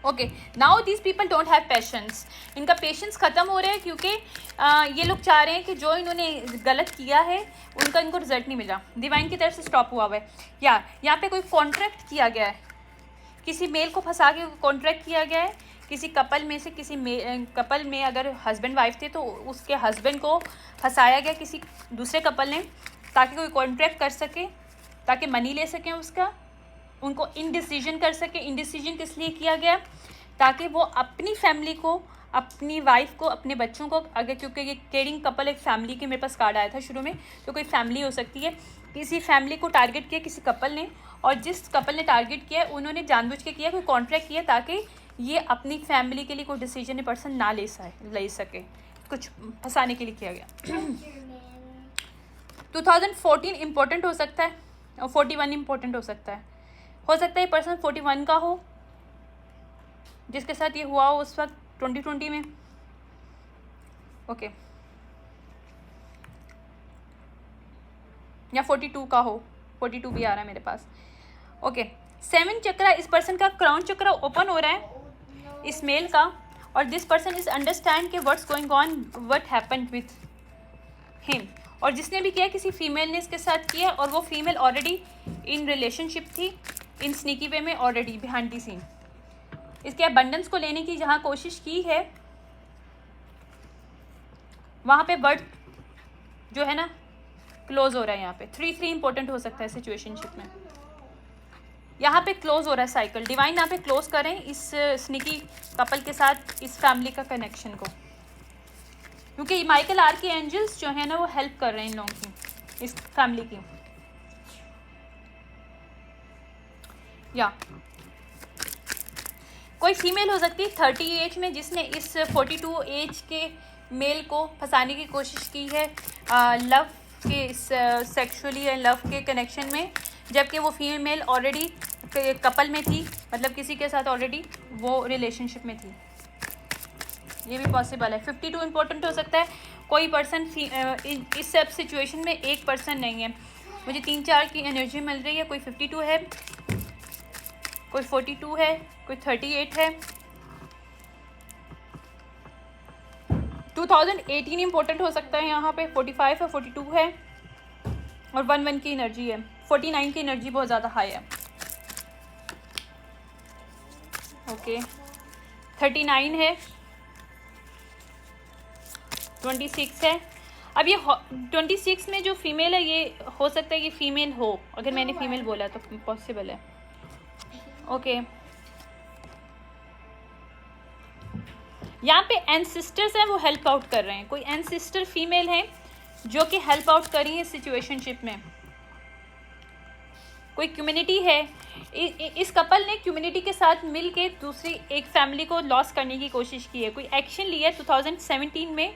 okay, now these people don't have patience. इनका पेशेंस ख़त्म हो रहा है क्योंकि ये लोग चाह रहे हैं कि जो इन्होंने गलत किया है उनका इनको रिजल्ट नहीं मिला, डिवाइन की तरफ से स्टॉप हुआ हुआ है। या यहाँ पे कोई कॉन्ट्रैक्ट किया गया है, किसी मेल को फंसा के कॉन्ट्रैक्ट किया गया है किसी कपल में से। किसी कपल में अगर हस्बैंड वाइफ थे तो उसके हस्बैंड को फंसाया गया किसी दूसरे कपल ने, ताकि कोई कॉन्ट्रैक्ट कर सके, ताकि मनी ले सकें उसका, उनको इनडिसीजन कर सके। इनडिसीजन किस लिए किया गया? ताकि वो अपनी फैमिली को, अपनी वाइफ को, अपने बच्चों को, अगर क्योंकि ये केयरिंग कपल एक फैमिली के मेरे पास कार्ड आया था शुरू में, तो कोई फैमिली हो सकती है। किसी फैमिली को टारगेट किया किसी कपल ने, और जिस कपल ने टारगेट किया उन्होंने जानबूझ के किया, कोई कॉन्ट्रैक्ट किया ताकि ये अपनी फैमिली के लिए कोई डिसीजन पर्सन ना ले सके, कुछ फंसाने के लिए किया गया। 2014 इम्पोर्टेंट हो सकता है और 41 इम्पोर्टेंट हो सकता है पर्सन 41 का हो जिसके साथ ये हुआ हो उस वक्त 2020 में। ओके, या 42 का हो, 42 भी आ रहा है मेरे पास। ओके, 7 चक्र, इस पर्सन का क्राउन चक्र ओपन हो रहा है इस मेल का, और दिस पर्सन इज अंडरस्टैंड कि what's going on, what happened with him. और जिसने भी किया किसी फीमेल ने इसके साथ किया, और वो फीमेल ऑलरेडी इन रिलेशनशिप थी, इन स्नीकी वे में, ऑलरेडी बिहाइंड दी सीन। इसके अबंडेंस को लेने की जहाँ कोशिश की है वहाँ पे बर्थ जो है ना क्लोज हो रहा है। यहाँ पे 3 इंपॉर्टेंट हो सकता है सिचुएशनशिप में। यहाँ पे क्लोज हो रहा है साइकिल। डिवाइन यहाँ पे क्लोज करें इस स्नीकी कपल के साथ इस फैमिली का कनेक्शन को, क्योंकि माइकल आर्की एंजल्स जो है ना वो हेल्प कर रहे हैं इन लोगों की, इस फैमिली की। या कोई फीमेल हो सकती है 30 एज में जिसने इस 42 एज के मेल को फंसाने की कोशिश की है लव के, इस सेक्सुअली एंड लव के कनेक्शन में, जबकि वो फीमेल ऑलरेडी कपल में थी, मतलब किसी के साथ ऑलरेडी वो रिलेशनशिप में थी। ये भी पॉसिबल है। 52 इम्पोर्टेंट हो सकता है। कोई पर्सन इस सब सिचुएशन में एक पर्सन नहीं है, मुझे 3-4 की एनर्जी मिल रही है। कोई 52 है, कोई 42 है, कोई 38 है, 2018 इम्पोर्टेंट हो सकता है, यहाँ पे 45 है, 42 है और 11 की एनर्जी है, 49 की एनर्जी बहुत ज़्यादा हाई है। ओके 39 है, 26 है। अब ये 26 में जो फीमेल है ये हो सकता है कि फीमेल हो, अगर मैंने फीमेल बोला तो पॉसिबल है। ओके यहाँ पे एंसिस्टर्स हैं वो हेल्प आउट कर रहे हैं, कोई एंसिस्टर फीमेल है जो कि हेल्प आउट कर रही है सिचुएशनशिप में। कोई कम्युनिटी है, इस कपल ने कम्युनिटी के साथ मिल के दूसरी एक फैमिली को लॉस करने की कोशिश की है, कोई एक्शन लिया है 2017 में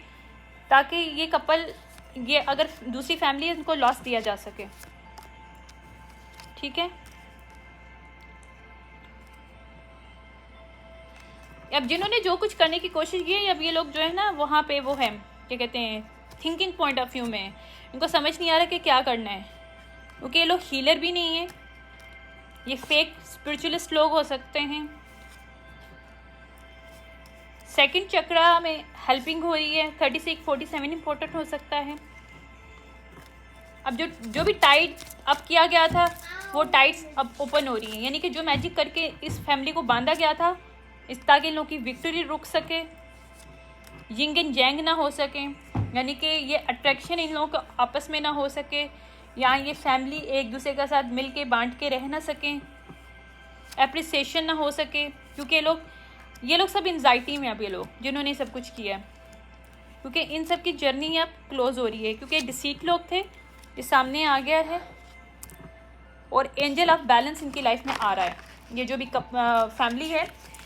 ताकि ये कपल, ये अगर दूसरी फैमिली है उनको लॉस दिया जा सके। ठीक है, अब जिन्होंने जो कुछ करने की कोशिश की है, अब ये लोग जो है ना वहाँ पे वो है क्या कहते हैं, थिंकिंग पॉइंट ऑफ व्यू में इनको समझ नहीं आ रहा कि क्या करना है, क्योंकि ये लोग हीलर भी नहीं है, ये फेक स्पिरिचुअलिस्ट लोग हो सकते हैं। सेकंड चक्रा में हेल्पिंग हो रही है, 36 47 इम्पोर्टेंट हो सकता है। अब जो भी टाइट अब किया गया था वो टाइट्स अब ओपन हो रही हैं, यानी कि जो मैजिक करके इस फैमिली को बांधा गया था इस ताकि इन लोगों की विक्ट्री रुक सके, यिंग एंड जैंग ना हो सके, यानी कि ये अट्रैक्शन इन लोगों को आपस में ना हो सके, या ये फैमिली एक दूसरे के साथ मिल के बांट के रह ना सकें, एप्रिसिएशन ना हो सके, क्योंकि ये लोग सब एंजाइटी में, अब ये लोग जिन्होंने सब कुछ किया है, क्योंकि इन सब की जर्नी अब क्लोज हो रही है, क्योंकि डिसीट लोग थे, ये सामने आ गया है और एंजल ऑफ बैलेंस इनकी लाइफ में आ रहा है। ये जो भी फैमिली है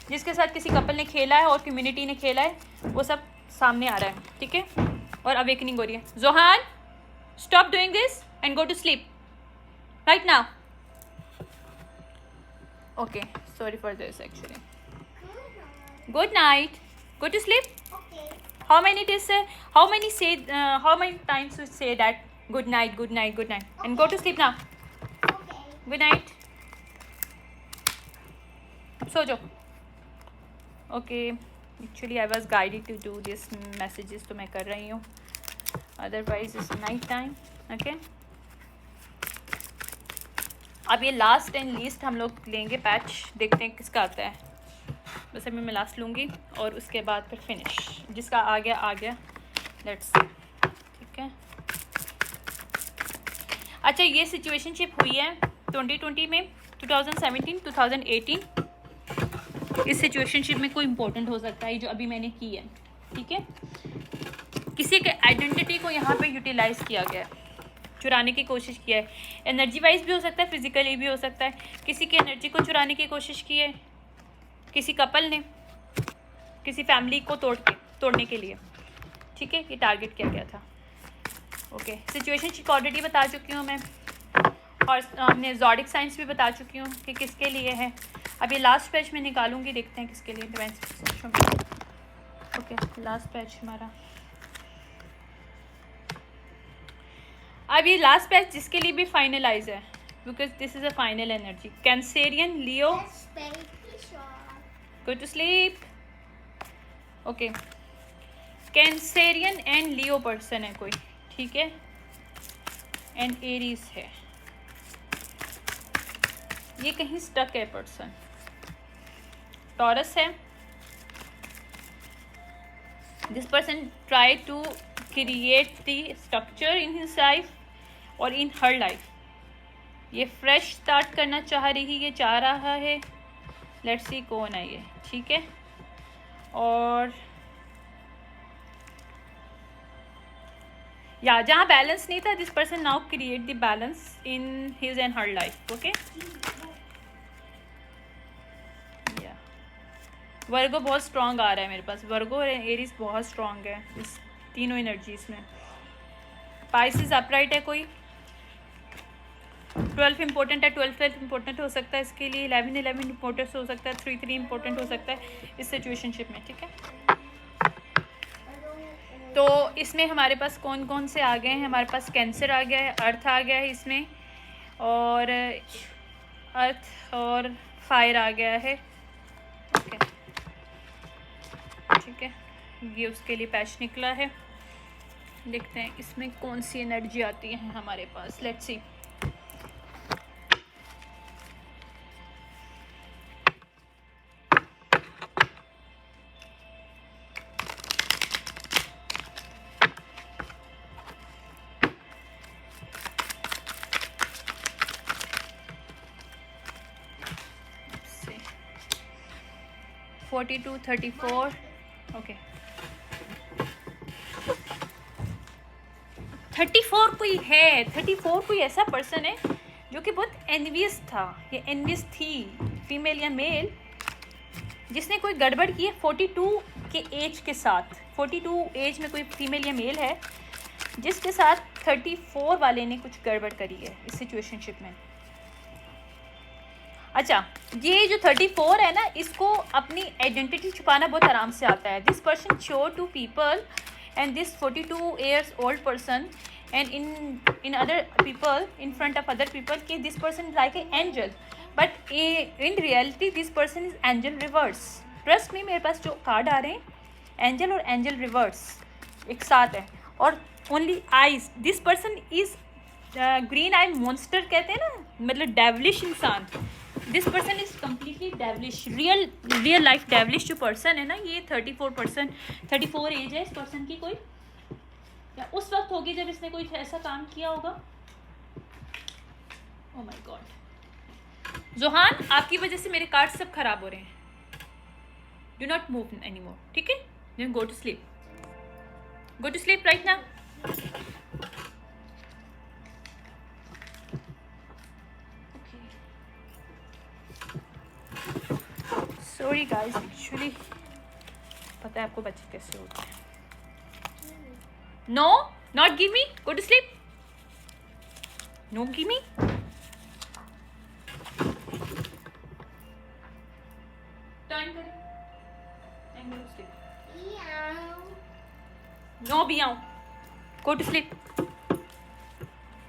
जिसके साथ किसी कपल ने खेला है और कम्युनिटी ने खेला है वो सब सामने आ रहा है। ठीक है, और अवेकनिंग हो रही है। Johan stop doing this and go to sleep right now. Okay sorry for this actually. Good night, go to sleep. Okay. How many days how many times you say that good night, good night, good night, and go to sleep now. Okay. Good night. अब सो जाओ। Okay actually I was guided to do this messages, तो मैं कर रही हूँ, otherwise it's night time. Okay अब ये लास्ट एंड लीस्ट हम लोग लेंगे पैच, देखते हैं किसका आता है। बस अभी मैं लास्ट लूँगी और उसके बाद फिर फिनिश, जिसका आ गया लेट्स सी। ठीक है, अच्छा ये सिचुएशनशिप हुई है 2020 में, 2017 2018। इस सिचुएशनशिप में कोई इंपॉर्टेंट हो सकता है जो अभी मैंने की है। ठीक है, किसी के आइडेंटिटी को यहाँ पे यूटिलाइज किया गया है, चुराने की कोशिश किया है, एनर्जी वाइज भी हो सकता है, फिजिकली भी हो सकता है। किसी की एनर्जी को चुराने की कोशिश की है किसी कपल ने, किसी फैमिली को तोड़ने के लिए। ठीक है, ये टारगेट किया गया था। ओके सिचुएशनशिप ऑलरेडी बता चुकी हूँ मैं, और हमने ज़ोडिक साइंस भी बता चुकी हूँ कि किसके लिए है। अब ये लास्ट पैच में निकालूंगी, देखते हैं किसके लिए डिवाइन। ओके लास्ट पैच हमारा, अब ये लास्ट पैच जिसके लिए भी फाइनलाइज है, because this is a final energy. Cancerian Leo, Yes, baby shark. go to sleep. Okay Cancerian and Leo person है कोई, ठीक है, एंड एरीज है। ये कहीं स्टक है पर्सन। टॉरस है, this person try to create the structure in his life और इन हर लाइफ। ये फ्रेश स्टार्ट करना चाह रहा है। लेट्स सी कौन है ये। ठीक है, और या जहाँ बैलेंस नहीं था, this person now create the balance in his and her life. Okay या वर्गो बहुत स्ट्रांग आ रहा है मेरे पास, वर्गो और एरीज बहुत स्ट्रांग है इस तीनों एनर्जीज में। पाइसेस अपराइट है कोई, 12 इंपॉर्टेंट है, 12 इंपॉर्टेंट हो सकता है इसके लिए, 11 इंपॉर्टेंट हो सकता है, 3 इंपॉर्टेंट हो सकता है इस सिचुएशनशिप में। ठीक है, तो इसमें हमारे पास कौन कौन से आ गए हैं? हमारे पास कैंसर आ गया है, अर्थ आ गया है इसमें, और अर्थ और फायर आ गया है। ओके ठीक है, ये उसके लिए पैच निकला है। देखते हैं इसमें कौन सी एनर्जी आती है हमारे पास। Let's see. से 42, 34, ओके 34 कोई है, 34 कोई ऐसा पर्सन है जो कि बहुत एनवियस था या एनवियस थी, फीमेल या मेल, जिसने कोई गड़बड़ की है 42 के एज के साथ। 42 एज में कोई फीमेल या मेल है जिसके साथ 34 वाले ने कुछ गड़बड़ करी है इस सिचुएशनशिप में। अच्छा, ये जो 34 है ना, इसको अपनी आइडेंटिटी छुपाना बहुत आराम से आता है। This person show to people and this 42 years old person and in other people, in front of other people, कि this person is like an angel, but in reality this person is angel reverse. Trust me, मेरे पास जो कार्ड आ रहे हैं एंजल और एंजल रिवर्स एक साथ है। और only eyes, this person is green I monster कहते हैं ना, मतलब डेवलिश इंसान। This person is completely devilish, real life devilish जो पर्सन है ना, ये 34 एज है इस पर्सन की। कोई या उस वक्त होगी जब इसने कोई ऐसा काम किया होगा। ओह माय गॉड जोहान, आपकी वजह से मेरे कार्ड सब खराब हो रहे हैं। Do not move any more, ठीक है? Then go to sleep, go to sleep right now. Sorry guys, actually पता है आपको बच्चे कैसे होते हैं। No, not give me, go to sleep, no give me. Turn करें and go to sleep. No भी आऊं, go to sleep.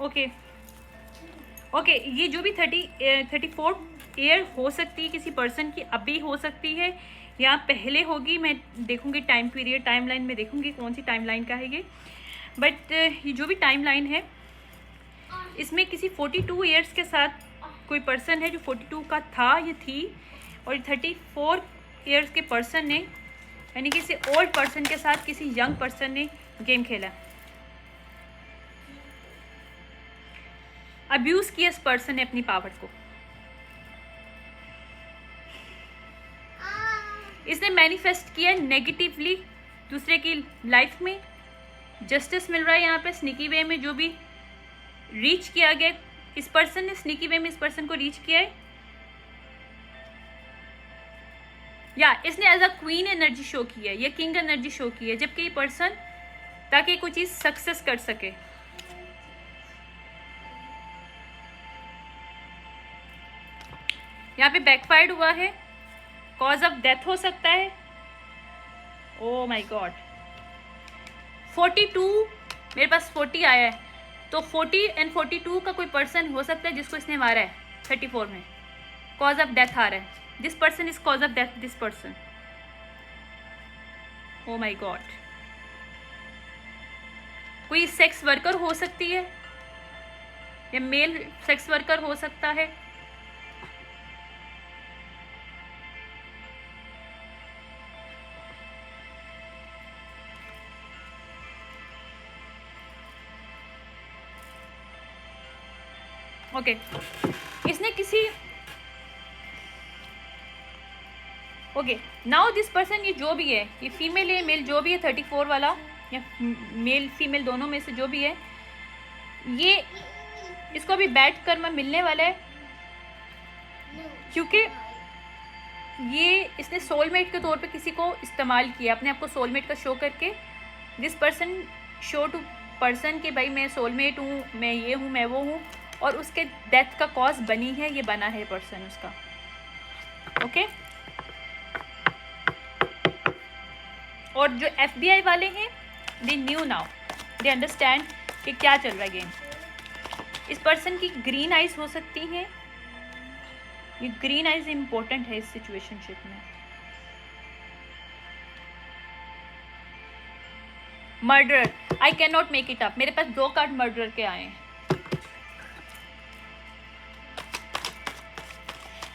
Okay okay, ये जो भी 34 ईयर हो सकती है किसी पर्सन की, अभी हो सकती है या पहले होगी। मैं देखूंगी टाइम पीरियड, टाइम लाइन में देखूंगी कौन सी टाइम लाइन का है ये। बट ये जो भी टाइम लाइन है, इसमें किसी 42 ईयर्स के साथ कोई पर्सन है जो 42 का था या थी, और 34 ईयर्स के पर्सन ने, यानी किसी ओल्ड पर्सन के साथ किसी यंग पर्सन ने गेम खेला, अब्यूज किया इस पर्सन ने अपनी पावर को। इसने मैनिफेस्ट किया नेगेटिवली दूसरे की लाइफ में। जस्टिस मिल रहा है यहाँ पे स्नीकी वे में, जो भी रीच किया गया इस पर्सन ने, स्नीकी वे में इस पर्सन को रीच किया है। या इसने as a queen energy show की है या किंग एनर्जी शो की है, जबकि ये पर्सन ताकि कोई चीज सक्सेस कर सके। यहाँ पे बैकफायर्ड हुआ है, कॉज ऑफ डेथ हो सकता है। ओह माय गॉड, 42 मेरे पास 40 आया है, तो 40 एंड 42 का कोई पर्सन हो सकता है जिसको इसने मारा है 34 में। कॉज ऑफ डेथ आ रहा है, this person is cause of death, this person. Oh my God, कोई सेक्स वर्कर हो सकती है या मेल सेक्स वर्कर हो सकता है। ओके इसने किसी ओके नाउ दिस पर्सन, ये जो भी है, ये फीमेल है मेल जो भी है, 34 वाला या मेल फीमेल दोनों में से जो भी है, ये इसको अभी बैड कर्म मिलने वाला है, क्योंकि ये इसने सोलमेट के तौर पे किसी को इस्तेमाल किया, अपने आप को सोलमेट का शो करके। This person show to person कि भाई मैं सोलमेट हूँ, मैं ये हूँ, मैं वो हूँ, और उसके डेथ का कॉज बनी है, ये बना है पर्सन उसका। ओके और जो FBI वाले हैं, they knew now, they understand कि क्या चल रहा है गेम। इस पर्सन की ग्रीन आइज हो सकती हैं, ये ग्रीन आइज इम्पोर्टेंट है इस सिचुएशनशिप में। Murderer, I can not make it up. मेरे पास 2 कार्ड मर्डरर के आए हैं।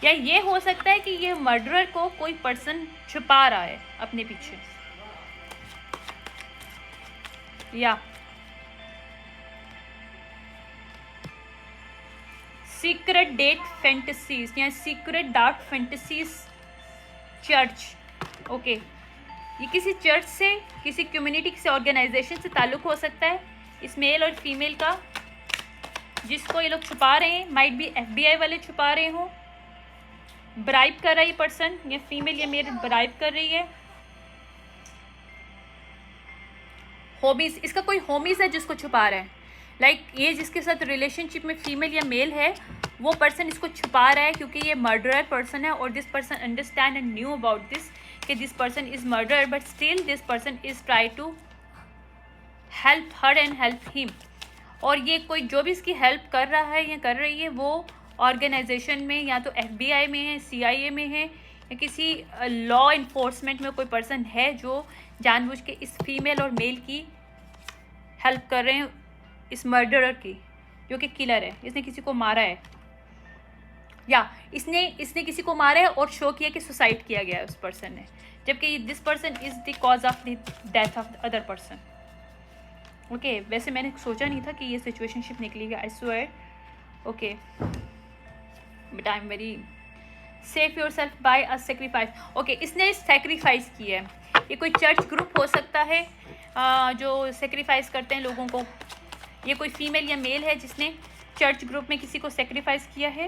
या ये हो सकता है कि ये मर्डरर को कोई पर्सन छुपा रहा है अपने पीछे, या सीक्रेट डेट फैंटेसीज या secret dark fantasies church. Okay, ये किसी चर्च से, किसी कम्युनिटी, किसी ऑर्गेनाइजेशन से ताल्लुक़ हो सकता है इस मेल और फीमेल का, जिसको ये लोग छुपा रहे हैं। माइट बी FBI वाले छुपा रहे हों, ब्राइब कर रहा है ये पर्सन, या फीमेल या मेल ब्राइब कर रही है। हॉबीज, इसका कोई होमीज है जिसको छुपा रहा है। ये जिसके साथ रिलेशनशिप में फीमेल या मेल है, वो पर्सन इसको छुपा रहा है क्योंकि ये मर्डरर पर्सन है, और this person understand and knew about this कि this person is murderer, but still this person is try to help her and help him. और ये कोई जो भी इसकी हेल्प कर रहा है या कर रही है, वो ऑर्गेनाइजेशन में या तो FBI में है, CIA में है, या किसी लॉ इन्फोर्समेंट में कोई पर्सन है जो जानबूझ के इस फीमेल और मेल की हेल्प कर रहे हैं, इस मर्डरर की, जो कि किलर है। इसने किसी को मारा है, या इसने किसी को मारा है और शो किया कि सुसाइड किया गया है उस पर्सन ने, जबकि this person is the cause of the death of the other person. Okay, वैसे मैंने सोचा नहीं था कि ये सिचुएशनशिप निकलेगी, I swear. Okay, but I am very safe yourself by a sacrifice. Okay, इसने सेक्रीफाइस किया है। ये कोई चर्च ग्रुप हो सकता है जो सेक्रीफाइस करते हैं लोगों को। ये कोई फीमेल या मेल है जिसने चर्च ग्रुप में किसी को सेक्रीफाइस किया है,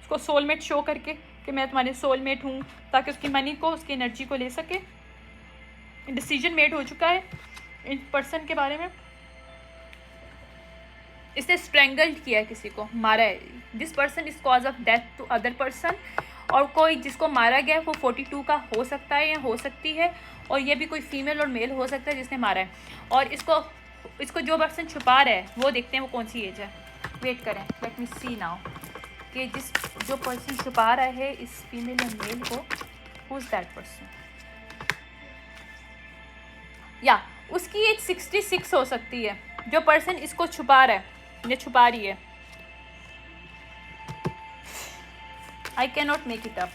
उसको सोलमेट शो करके कि मैं तुम्हारे सोलमेट हूँ, ताकि उसकी मनी को, उसकी एनर्जी को ले सके। डिसीजन मेड हो चुका है इन पर्सन के बारे में। इसने स्ट्रेंगल्ड किया है, किसी को मारा है। This person is cause of death to other person. और कोई जिसको मारा गया है वो 42 का हो सकता है या हो सकती है, और ये भी कोई फीमेल और मेल हो सकता है जिसने मारा है। और इसको जो पर्सन छुपा रहा है वो देखते हैं वो कौन सी एज है। वेट करें, लेट मी सी नाउ कि जो पर्सन छुपा रहा है इस फीमेल या मेल को, हु इज दैट पर्सन। या उसकी एज 66 हो सकती है, जो पर्सन इसको छुपा रहा है या छुपा रही है। I can not make it up.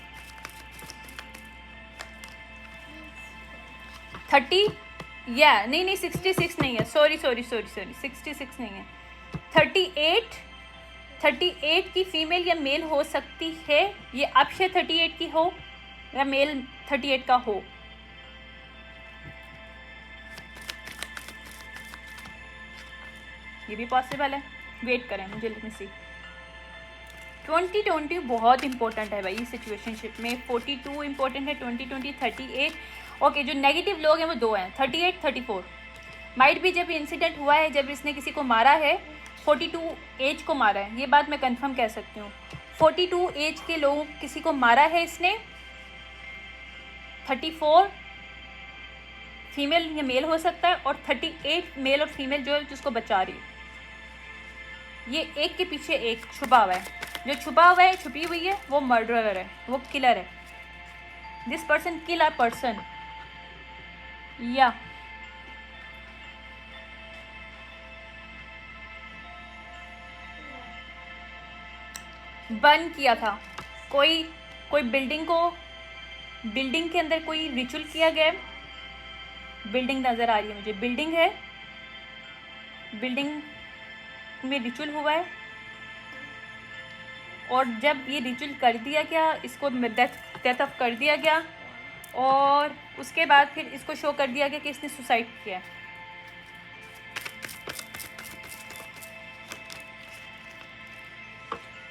30 या नहीं 66 नहीं है, सॉरी 66 नहीं है, 38 की फीमेल या मेल हो सकती है। ये अक्षय 38 की हो या मेल 38 का हो। ये भी पॉसिबल है, वेट करें, मुझे लेट मी सी। 2020 बहुत इंपॉर्टेंट है भाई सिचुएशनशिप में। 42 इंपॉर्टेंट है, 2020 38। ओके, जो नेगेटिव लोग हैं वो 2 हैं, 38 34। माइट भी जब इंसिडेंट हुआ है, जब इसने किसी को मारा है, 42 एज को मारा है, ये बात मैं कंफर्म कह सकती हूँ। 42 एज के लोगों किसी को मारा है इसने। 34 फीमेल या मेल हो सकता है, और 38 मेल और फीमेल जो है जिसको बचा रही है। ये एक के पीछे एक छुपा हुआ है। जो छुपा हुआ है, छुपी हुई है, वो मर्डरर है, वो किलर है। This person kill a person, या बर्न किया था। कोई बिल्डिंग के अंदर कोई रिचुअल किया गया। बिल्डिंग नज़र आ रही है मुझे, बिल्डिंग है, बिल्डिंग में रिचुअल हुआ है, और जब ये रिचुअल कर दिया गया, इसको डेथ ऑफ कर दिया गया, और उसके बाद फिर इसको शो कर दिया गया कि इसने सुसाइड किया।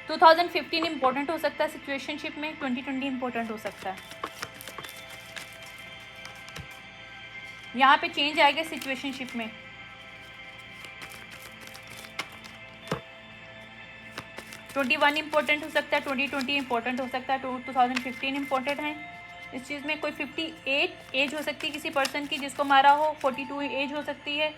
तो 2015 इम्पोर्टेंट हो सकता है सिचुएशनशिप में, 2020 इम्पोर्टेंट हो सकता है। यहाँ पे चेंज आएगा सिचुएशनशिप में। ट्वेंटी 21 इम्पोर्टेंट हो सकता है, 2020 इम्पोर्टेंट हो सकता है, 2015 इम्पोर्टेंट है। इस चीज़ में कोई 58 एज हो सकती है किसी पर्सन की जिसको मारा हो, 42 एज हो सकती है।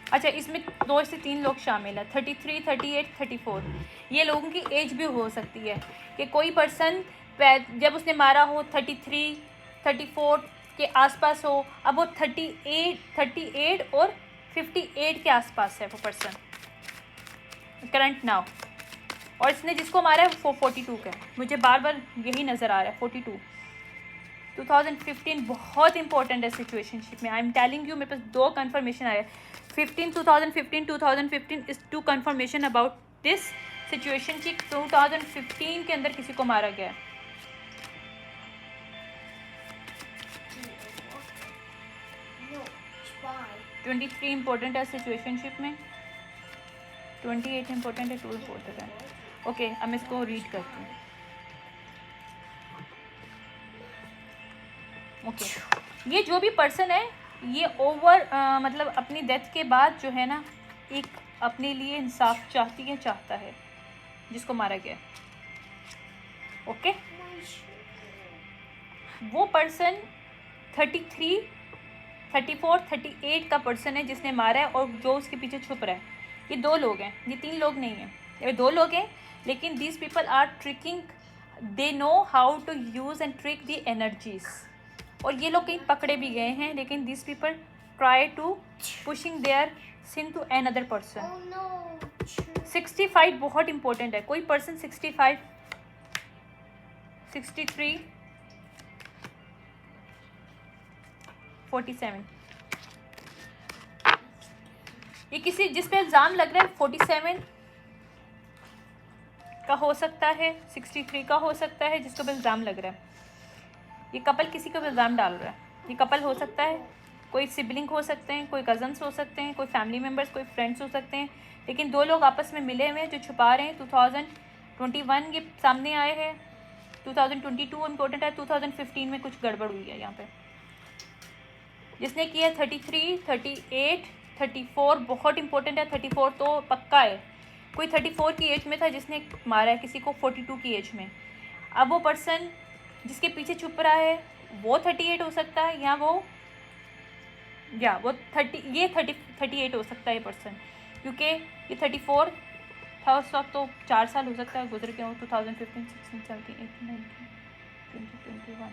अच्छा, इसमें 2 से 3 लोग शामिल है, 33, 38, 34। ये लोगों की एज भी हो सकती है कि कोई पर्सन जब उसने मारा हो 33, 34 के आसपास हो। अब वो 38 और 58 के आसपास है वो पर्सन करंट नाउ, और इसने जिसको मारा है वो 42 का है। मुझे बार बार यही नज़र आ रहा है 42। 2015 बहुत इंपॉर्टेंट है सिचुएशनशिप में। आई एम टेलिंग यू, मेरे पास 2 कन्फर्मेशन आया। 2015 is 2 confirmation about this situation कि 2015 के अंदर किसी को मारा गया है। No, spy. 23 इंपॉर्टेंट है सिचुएशनशिप में, 28 इंपॉर्टेंट है, 2 इंपॉर्टेंट है। ओके, अब मैं इसको रीड करती हूँ। ओके, ये जो भी पर्सन है ये मतलब अपनी डेथ के बाद जो है ना एक अपने लिए इंसाफ चाहता है जिसको मारा गया। ओके, वो पर्सन 33, 34, 38 का पर्सन है जिसने मारा है, और जो उसके पीछे छुप रहा है। ये 2 लोग हैं, ये 3 लोग नहीं हैं, ये 2 लोग हैं। लेकिन these people are tricking, they know how to use and trick the energies. और ये लोग कहीं पकड़े भी गए हैं, लेकिन this people try to pushing their sin to another person. Oh no. 65 बहुत इंपॉर्टेंट है। कोई पर्सन 65, 63, 47, ये किसी जिस पे इल्ज़ाम लग रहा है 47 का हो सकता है, 63 का हो सकता है जिसको भी इल्ज़ाम लग रहा है। ये कपल किसी को भी इल्ज़ाम डाल रहा है। ये कपल हो सकता है, कोई सिबलिंग हो सकते हैं, कोई कज़न्स हो सकते हैं, कोई फैमिली मेम्बर्स, कोई फ्रेंड्स हो सकते हैं। लेकिन 2 लोग आपस में मिले हुए हैं जो छुपा रहे हैं। 2021 ये सामने आए हैं, 2022 इम्पोर्टेंट है, 2015 में कुछ गड़बड़ हुई है यहाँ पे। जिसने किया 33, 38, 34 बहुत इंपॉर्टेंट है। 34 तो पक्का है। कोई 34 की एज में था जिसने मारा है किसी को 42 की एज में। अब वो पर्सन जिसके पीछे छुप रहा है वो 38 हो सकता है, या वो 38 हो सकता है ये पर्सन, क्योंकि ये 34 था उस वक्त, तो 4 साल हो सकता है गुजर गया हो। 2015, 16, 17, 18, 19, 20, 21,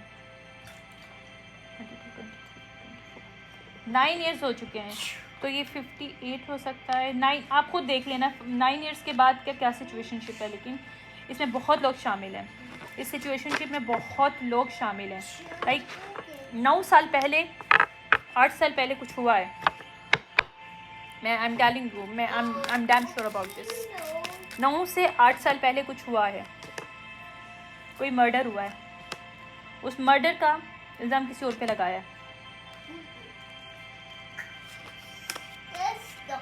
9 ईयर्स हो चुके हैं, तो ये 58 हो सकता है। 9 आप खुद देख लेना 9 ईयर्स के बाद क्या सिचुएशनशिप है। लेकिन इसमें बहुत लोग शामिल हैं, इस सिचुएशनशिप में बहुत लोग शामिल हैं। लाइक 9 साल पहले, 8 साल पहले कुछ हुआ है। मैं आई am telling you, I am damn sure about this. 9 से 8 साल पहले कुछ हुआ है, कोई मर्डर हुआ है। उस मर्डर का इल्ज़ाम किसी और पे लगाया है। Let's go.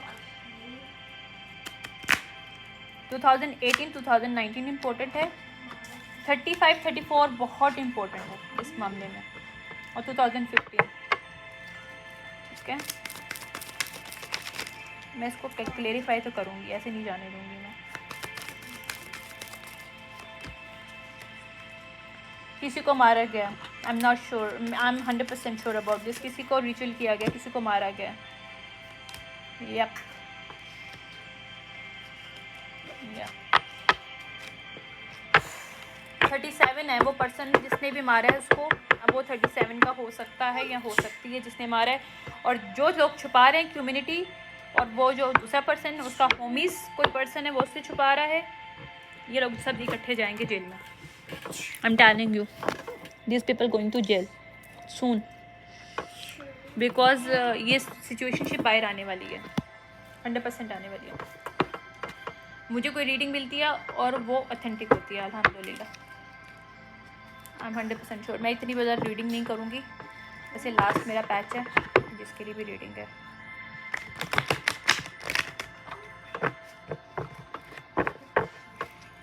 2018, 2019 इम्पोर्टेंट है। 35, 34 बहुत इम्पोर्टेंट है इस मामले में, और 2015। ठीक है, मैं इसको क्लेरिफाई तो करूँगी, ऐसे नहीं जाने दूँगी मैं। किसी को मारा गया, आई am not sure, I am 100% sure about this. किसी को रिचुअल किया गया, किसी को मारा गया। यप, 37 है वो पर्सन जिसने भी मारा है उसको। अब वो 37 का हो सकता है या हो सकती है जिसने मारा है। और जो लोग छुपा रहे हैं कम्युनिटी, और वो जो दूसरा पर्सन है उसका होमीज़ कोई पर्सन है वो उससे छुपा रहा है, ये लोग सब इकट्ठे जाएंगे जेल में। I am telling you, this people going to jail soon, because ये सिचुएशनशिप बाहर आने वाली है, 100% आने वाली है। मुझे कोई रीडिंग मिलती है और वो ऑथेंटिक होती है, अल्हम्दुलिल्लाह। I am 100% sure. मैं इतनी ज़्यादा रीडिंग नहीं करूँगी, वैसे लास्ट मेरा पैच है जिसके लिए भी रीडिंग है।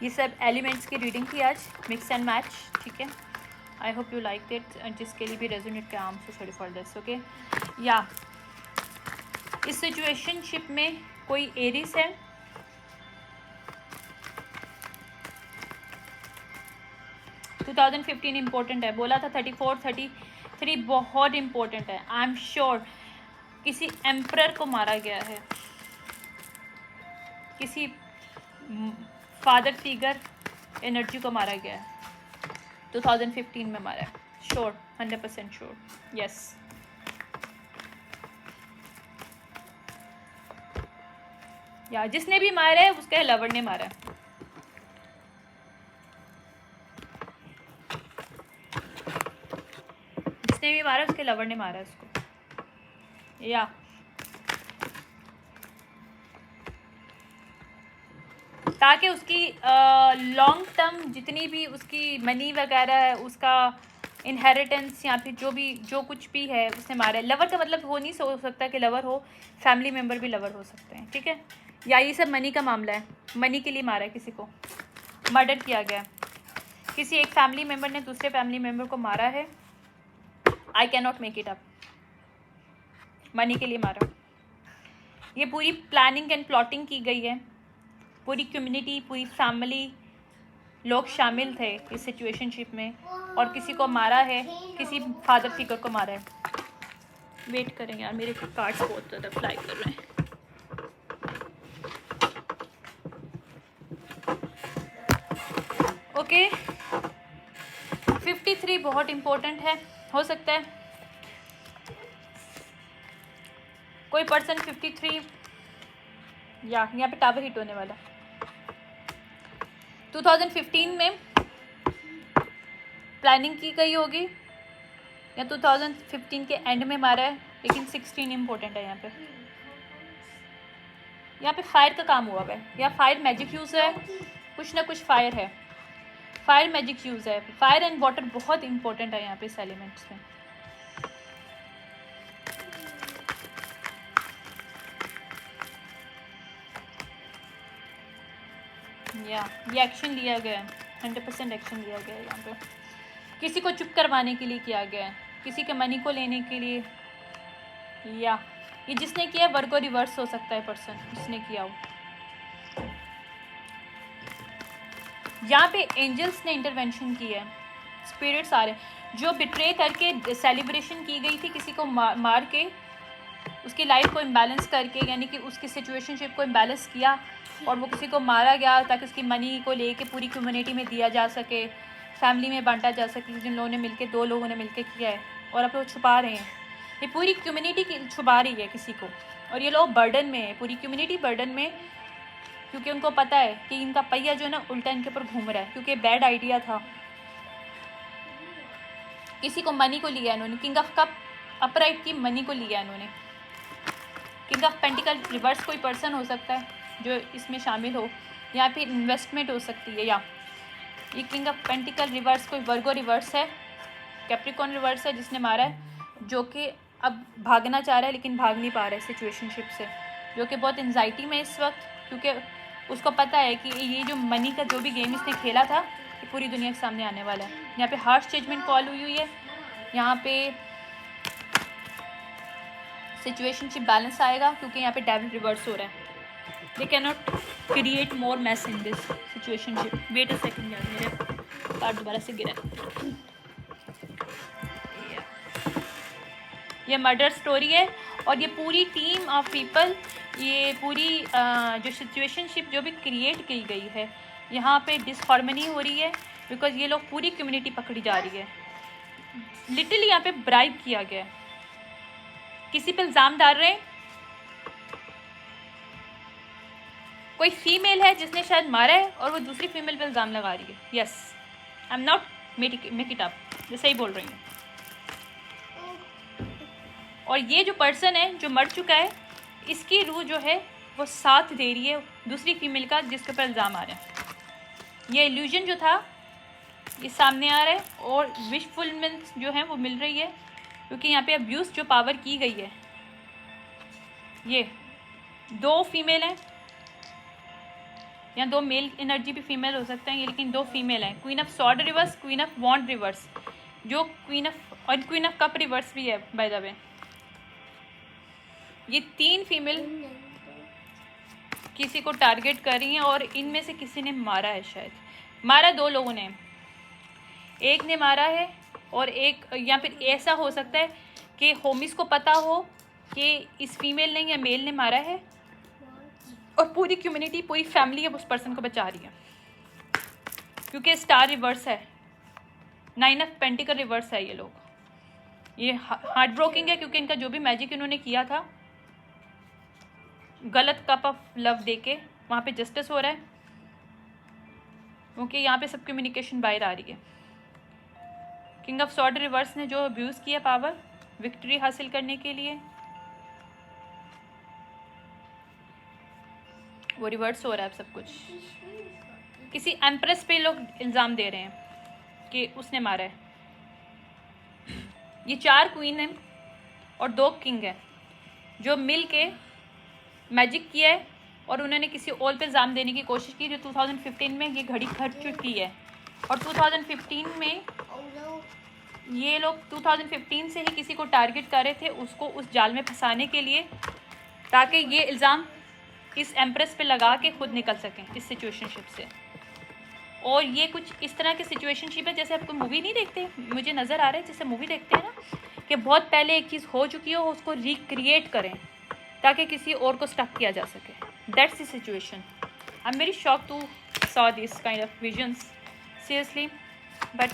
ये सब एलिमेंट्स की रीडिंग थी आज, मिक्स एंड मैच। ठीक है, I hope you like it, जिसके लिए भी रेजोनेट के आम से सॉरी फॉर दिस। ओके, या इस सिचुएशनशिप में कोई एरिस है, टू 2015 इम्पोर्टेंट है। बोला था 34, 33 बहुत इम्पोर्टेंट है। आई एम श्योर किसी एम्परर को मारा गया है, किसी फादर फिगर एनर्जी को मारा गया है, 2015 में मारा है। Sure, 100% sure, yes. या जिसने भी मारा है उसके लवर ने मारा है। जिसने भी मारा उसके लवर ने मारा है उसको। या ताकि उसकी लॉन्ग टर्म जितनी भी उसकी मनी वगैरह है, उसका इनहेरिटेंस या फिर जो कुछ भी है उसने मारा है। लवर का मतलब वो नहीं हो सकता कि लवर हो, फैमिली मेम्बर भी लवर हो सकते हैं, ठीक है। या ये सब मनी का मामला है, मनी के लिए मारा है किसी को, मर्डर किया गया, किसी एक फैमिली मेम्बर ने दूसरे फैमिली मेम्बर को मारा है। I can not make it up, money के लिए मारा। ये पूरी प्लानिंग एंड प्लॉटिंग की गई है, पूरी कम्युनिटी, पूरी फैमिली, लोग शामिल थे इस सिचुएशनशिप में, और किसी को मारा है, किसी फादर फिगर को मारा है। वेट करें यार, मेरे कार्ड्स बहुत ज़्यादा फ्लाई कर रहे हैं। ओके, 53 बहुत इम्पोर्टेंट है। हो सकता है कोई पर्सन 53 या यहाँ पे टावर हिट होने वाला। 2015 में प्लानिंग की गई होगी या 2015 के एंड में मारा है, लेकिन 16 इम्पोर्टेंट है यहाँ पे। यहाँ पे फायर का काम हुआ है, या फायर मैजिक यूज़ है, कुछ ना कुछ फायर है, फायर मैजिक यूज़ है। फायर एंड वाटर बहुत इंपॉर्टेंट है यहाँ पे इस एलिमेंट्स में। या ये एक्शन लिया गया है, 100% एक्शन लिया गया है यहाँ पे। किसी को चुप करवाने के लिए किया गया है, किसी के मनी को लेने के लिए। या ये जिसने किया वर्गो रिवर्स हो सकता है पर्सन जिसने किया हो। यहाँ पे एंजल्स ने इंटरवेंशन की है, स्पिरिट्स आ रहे हैं। जो बिट्रे करके सेलिब्रेशन की गई थी, किसी को मार के उसकी लाइफ को इम्बैलेंस करके, यानी कि उसकी सिचुएशनशिप को इम्बैलेंस किया और वो किसी को मारा गया ताकि उसकी मनी को लेके पूरी कम्युनिटी में दिया जा सके, फैमिली में बांटा जा सके। जिन लोगों ने मिलके, 2 लोगों ने मिलके किया है, और अब वो छुपा रहे हैं। ये पूरी कम्युनिटी की छुपा रही है किसी को, और ये लोग बर्डन में है, पूरी कम्युनिटी बर्डन में, क्योंकि उनको पता है कि इनका पहिया जो है ना उल्टा इनके ऊपर घूम रहा है, क्योंकि बैड आइडिया था। किसी को मनी को लिया इन्होंने, किंग ऑफ कप अपराइट की मनी को लिया इन्होंने। किंग ऑफ पेंटिकल रिवर्स कोई पर्सन हो सकता है जो इसमें शामिल हो, यहाँ पे इन्वेस्टमेंट हो सकती है। या ये किंग ऑफ पेंटिकल रिवर्स कोई वर्गो रिवर्स है, कैप्रिकॉन रिवर्स है जिसने मारा है, जो कि अब भागना चाह रहा है लेकिन भाग नहीं पा रहा है सिचुएशनशिप से, जो कि बहुत एंजाइटी में इस वक्त, क्योंकि उसको पता है कि ये जो मनी का जो भी गेम इसने खेला था ये पूरी दुनिया के सामने आने वाला है। यहाँ पे हार्श जजमेंट कॉल हुई है, यहाँ पे सिचुएशनशिप बैलेंस आएगा, क्योंकि यहाँ पे डेविल रिवर्स हो रहा है। They can not create more mess in this situationship. Wait a second यार, मेरे कार्ड दोबारा से गिरा। ये मर्डर स्टोरी है, और ये पूरी टीम ऑफ पीपल, ये पूरी जो सिचुएशनशिप जो भी क्रिएट की गई है, यहाँ पे डिसहार्मनी हो रही है, बिकॉज ये लोग पूरी कम्युनिटी पकड़ी जा रही है। लिटरली यहाँ पे ब्राइब किया गया है, किसी पे इल्ज़ाम डाल रहे हैं। कोई फीमेल है जिसने शायद मारा है और वो दूसरी फीमेल पे इल्ज़ाम लगा रही है। Yes, I am not make it up, जो सही बोल रही हूँ। और ये जो पर्सन है जो मर चुका है, इसकी रूह जो है वो साथ दे रही है दूसरी फीमेल का जिसके ऊपर इल्ज़ाम आ रहा है। ये इल्यूजन जो था ये सामने आ रहा है, और विश फुलफिलमेंट जो है वो मिल रही है, क्योंकि यहाँ पे अब्यूज़ जो पावर की गई है। ये 2 फीमेल हैं, या 2 मेल एनर्जी भी फीमेल हो सकते हैं ये, लेकिन 2 फीमेल हैं। Queen of sword reverse, queen of wand reverse, जो क्वीन ऑफ कप रिवर्स भी है बाय द वे। ये 3 फीमेल किसी को टारगेट कर रही हैं, और इनमें से किसी ने मारा है, शायद मारा 2 लोगों ने, एक ने मारा है और एक, या फिर ऐसा हो सकता है कि होमिस को पता हो कि इस फीमेल ने या मेल ने मारा है, और पूरी कम्युनिटी, पूरी फैमिली अब उस पर्सन को बचा रही है, क्योंकि स्टार रिवर्स है। 9 ऑफ पेंटिकल रिवर्स है ये लोग। ये हार्ट ब्रोकिंग है क्योंकि इनका जो भी मैजिक इन्होंने किया था गलत कप ऑफ लव देके वहाँ पे जस्टिस हो रहा है, क्योंकि यहाँ पे सब कम्युनिकेशन बाहर आ रही है। किंग ऑफ सॉर्ड रिवर्स ने जो अब्यूज़ किया पावर विक्ट्री हासिल करने के लिए, वो रिवर्स हो रहा है अब सब कुछ। किसी एम्प्रेस पे लोग इल्ज़ाम दे रहे हैं कि उसने मारा है। ये 4 क्वीन हैं और 2 किंग हैं जो मिल के मैजिक किया है और उन्होंने किसी और पे इल्ज़ाम देने की कोशिश की जो 2015 में ये घड़ी खर्च चुकी है। और 2015 में ये लोग 2015 से ही किसी को टारगेट कर रहे थे उसको उस जाल में फंसाने के लिए, ताकि ये इल्ज़ाम इस एम्प्रेस पे लगा के खुद निकल सकें इस सिचुएशनशिप से। और ये कुछ इस तरह की सिचुएशनशिप है जैसे आपको मूवी नहीं देखते, मुझे नज़र आ रहा है जैसे मूवी देखते हैं ना कि बहुत पहले एक चीज़ हो चुकी हो उसको रिक्रिएट करें ताकि किसी और को स्टक किया जा सके। That's the situation. I am very shock to saw this kind of visions seriously, but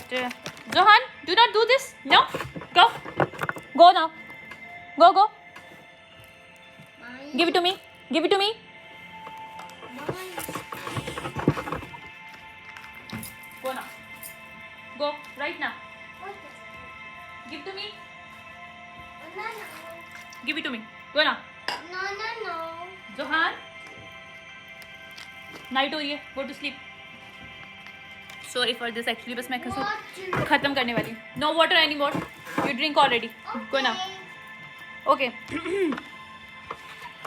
Johan do not do this, no, go now, go give it to me, give it to me. Go now. Go right now. Give to me. No. Give it to me. Go now. No. Zohan. Night हो रही है. Go to sleep. Sorry for this. Actually बस मैं खत्म करने वाली हूँ. No water anymore. You drink already. Go now. Okay.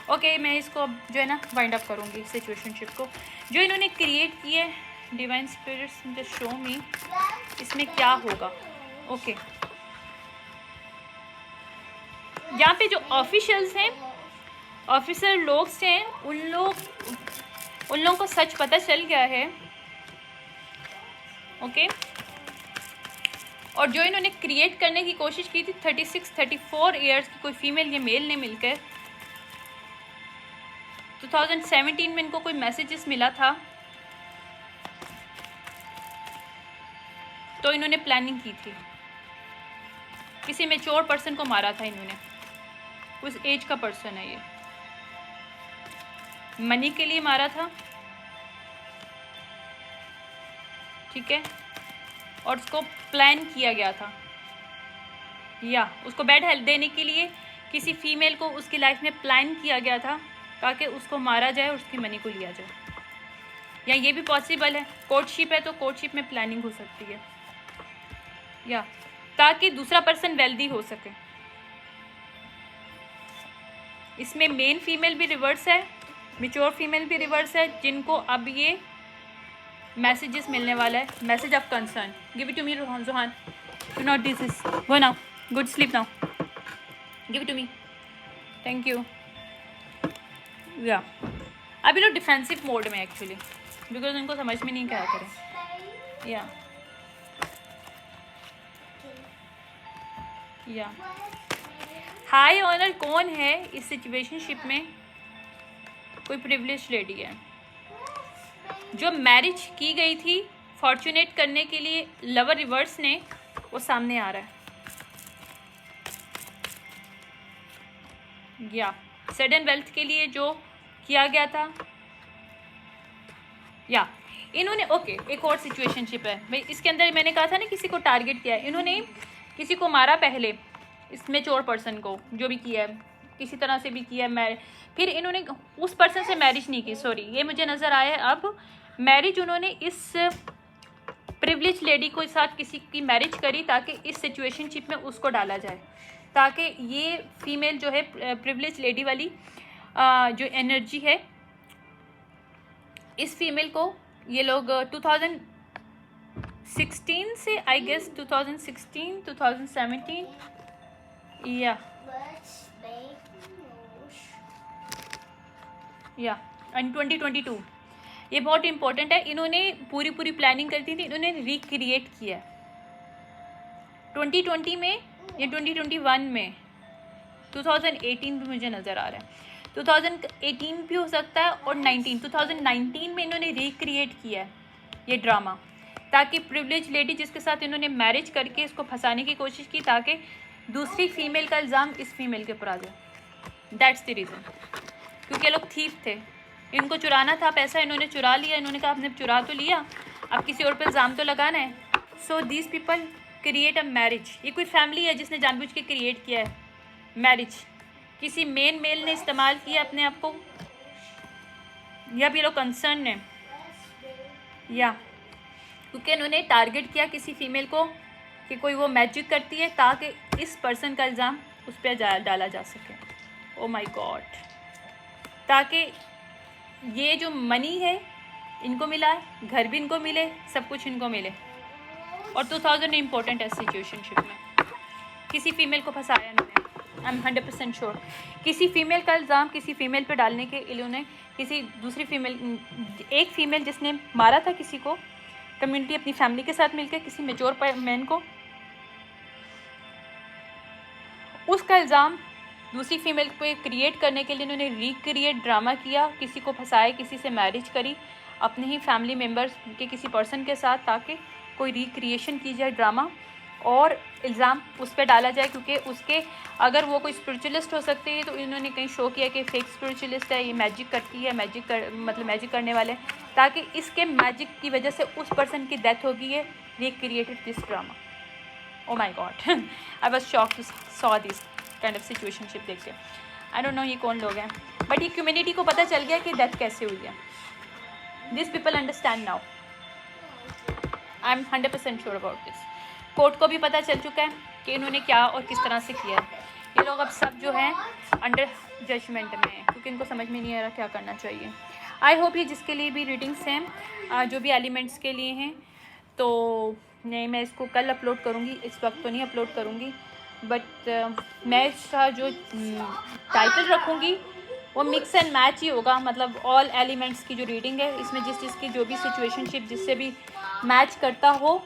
Okay, मैं इसको जो है ना वाइंड अप करूँगी सिचुएशनशिप को जो इन्होंने क्रिएट की है। Divine spirits just show me इसमें क्या होगा। ओके, यहाँ पे जो ऑफिशियल्स हैं, ऑफिसर लोग हैं, उन लोगों को सच पता चल गया है। ओके, और जो इन्होंने क्रिएट करने की कोशिश की थी 34 ईयर्स की कोई फीमेल या मेल ने मिलकर 2017 में इनको कोई मैसेजेस मिला था तो इन्होंने प्लानिंग की थी। किसी मैच्योर पर्सन को मारा था इन्होंने, उस एज का पर्सन है ये, मनी के लिए मारा था, ठीक है, और उसको प्लान किया गया था या उसको बैड हेल्थ देने के लिए किसी फीमेल को उसकी लाइफ में प्लान किया गया था ताकि उसको मारा जाए और उसकी मनी को लिया जाए। या ये भी पॉसिबल है, कोर्टशिप है तो कोर्टशिप में प्लानिंग हो सकती है या ताकि दूसरा पर्सन वेल्दी हो सके। इसमें मेन फीमेल भी रिवर्स है, मैच्योर फीमेल भी रिवर्स है, जिनको अब ये मैसेजेस मिलने वाला है, message of concern. Give it to me Johan, do not this is, go now, good sleep now, give it to me, thank you. या अभी लोग डिफेंसिव मोड में एक्चुअली, बिकॉज उनको समझ में नहीं क्या करें। या हाई ऑनर कौन है इस सिचुएशनशिप में? कोई प्रिविलेज लेडी है जो मैरिज की गई थी फॉर्चुनेट करने के लिए लवर रिवर्स ने, वो सामने आ रहा है। या सडन वेल्थ के लिए जो किया गया था, या इन्होंने ओके एक और सिचुएशनशिप है भाई, इसके अंदर मैंने कहा था ना किसी को टारगेट किया है, इन्होंने किसी को मारा पहले, इस मैच्योर पर्सन को जो भी किया है किसी तरह से भी किया है, फिर इन्होंने उस पर्सन से मैरिज नहीं की, सॉरी ये मुझे नज़र आया है अब, मैरिज उन्होंने इस प्रिविलेज लेडी को साथ किसी की मैरिज करी ताकि इस सिचुएशनशिप में उसको डाला जाए, ताकि ये फीमेल जो है प्रिविलेज लेडी वाली जो एनर्जी है, इस फीमेल को ये लोग 2016 से आई गेस 2016 2017 या एंड 2022, ये बहुत इंपॉर्टेंट है। इन्होंने पूरी प्लानिंग करती थी, इन्होंने रिक्रिएट किया 2020 में या 2021 में, 2018 भी मुझे नज़र आ रहा है, 2018 भी हो सकता है और 2019 में इन्होंने रिक्रिएट किया है ये ड्रामा। ताकि प्रिविलेज लेडी जिसके साथ इन्होंने मैरिज करके इसको फंसाने की कोशिश की ताकि दूसरी फीमेल का इल्ज़ाम इस फीमेल के ऊपर आ जाए। दैट्स द रीज़न, क्योंकि ये लोग थीफ थे, इनको चुराना था पैसा, इन्होंने चुरा लिया। इन्होंने कहा आपने चुरा तो लिया, अब किसी और पे इल्ज़ाम तो लगाना है। So these people create a marriage. ये कोई फैमिली है जिसने जानबूझ के क्रिएट किया है मैरिज। किसी मेन मेल ने इस्तेमाल किया अपने आप को, या भी लोग कंसर्न है, या क्योंकि इन्होंने टारगेट किया किसी फीमेल को कि कोई वो मैजिक करती है ताकि इस पर्सन का इल्ज़ाम उस पर डाला जा सके। ओ माय गॉड, ताकि ये जो मनी है इनको मिला है, घर भी इनको मिले, सब कुछ इनको मिले। और 2000 इम्पोर्टेंट है सिचुएशनशिप में, किसी फीमेल को फंसाया इन्होंने। आई एम 100% श्योर किसी फीमेल का इल्ज़ाम किसी फीमेल पे डालने के इन्होंने किसी दूसरी फीमेल, एक फीमेल जिसने मारा था किसी को, कम्युनिटी अपनी फैमिली के साथ मिलकर किसी मेजोर मैन को, उसका इल्ज़ाम दूसरी फीमेल पे क्रिएट करने के लिए इन्होंने रिक्रिएट ड्रामा किया, किसी को फंसाया, किसी से मैरिज करी अपने ही फैमिली मेम्बर्स के किसी पर्सन के साथ, ताकि कोई रिक्रिएशन की जाए ड्रामा और इल्ज़ाम उस पर डाला जाए। क्योंकि उसके अगर वो कोई स्पिरिचुअलिस्ट हो सकती है तो इन्होंने कहीं शो किया कि फेक स्पिरिचुअलिस्ट है, ये मैजिक करती है, मतलब मैजिक करने वाले, ताकि इसके मैजिक की वजह से उस पर्सन की डेथ हो गई है। Recreated this drama. Oh my god, I was shocked to saw this kind of situationship देख के। आई डोंट नो ये कौन लोग हैं, बट ये कम्युनिटी को पता चल गया कि डेथ कैसे हुई है। This people understand now, I am 100% sure about this. Court को भी पता चल चुका है कि इन्होंने क्या और किस तरह से किया है। ये लोग अब सब जो हैं अंडर जजमेंट में हैं, क्योंकि इनको समझ में नहीं आ रहा क्या करना चाहिए। आई होप ये जिसके लिए भी रीडिंग्स हैं, जो भी एलिमेंट्स के लिए हैं, तो नहीं, मैं इसको कल अपलोड करूँगी, इस वक्त तो नहीं अपलोड करूँगी, बट मैं इसका जो टाइटल रखूँगी वो मिक्स एंड मैच ही होगा। मतलब ऑल एलिमेंट्स की जो रीडिंग है, इसमें जिस जिसकी जो भी सिचुएशनशिप जिससे भी मैच करता हो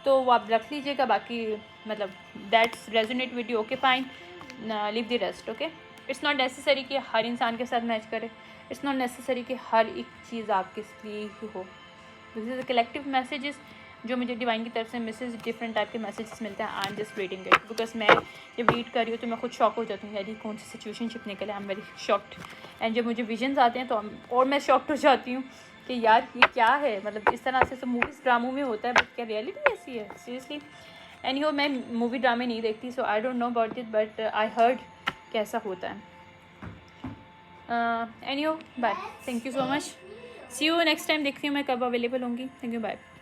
तो वो आप रख लीजिएगा। बाकी मतलब that's resonate with you, okay fine, leave the rest. Okay, it's not necessary कि हर इंसान के साथ मैच करे, इट्स नॉट नेसेसरी कि हर एक चीज़ आपके लिए ही हो। This is a collective messages जो मुझे डिवाइन की तरफ से मैसेज, डिफरेंट टाइप के मैसेजेस मिलते हैं। I am just reading it because मैं जब रीड कर रही हूँ तो मैं खुद शॉक हो जाती हूँ, यार ये कौन सी सिचुएशनशिप निकले। आई एम वेरी शॉक्ड। एंड जब मुझे विजन्स आते हैं तो और मैं शॉक्ड हो जाती हूँ कि यार ये क्या है। मतलब इस तरह से तो मूवीज़ ड्रामों में होता है, बट क्या रियलिटी ऐसी है सीरियसली। एनी हो, मैं मूवी ड्रामे नहीं देखती, so I don't know about it, but I heard कैसा होता है। Anyhow, bye, thank you so much, see you next time. देखती हूँ मैं कब अवेलेबल होंगी। Thank you, bye.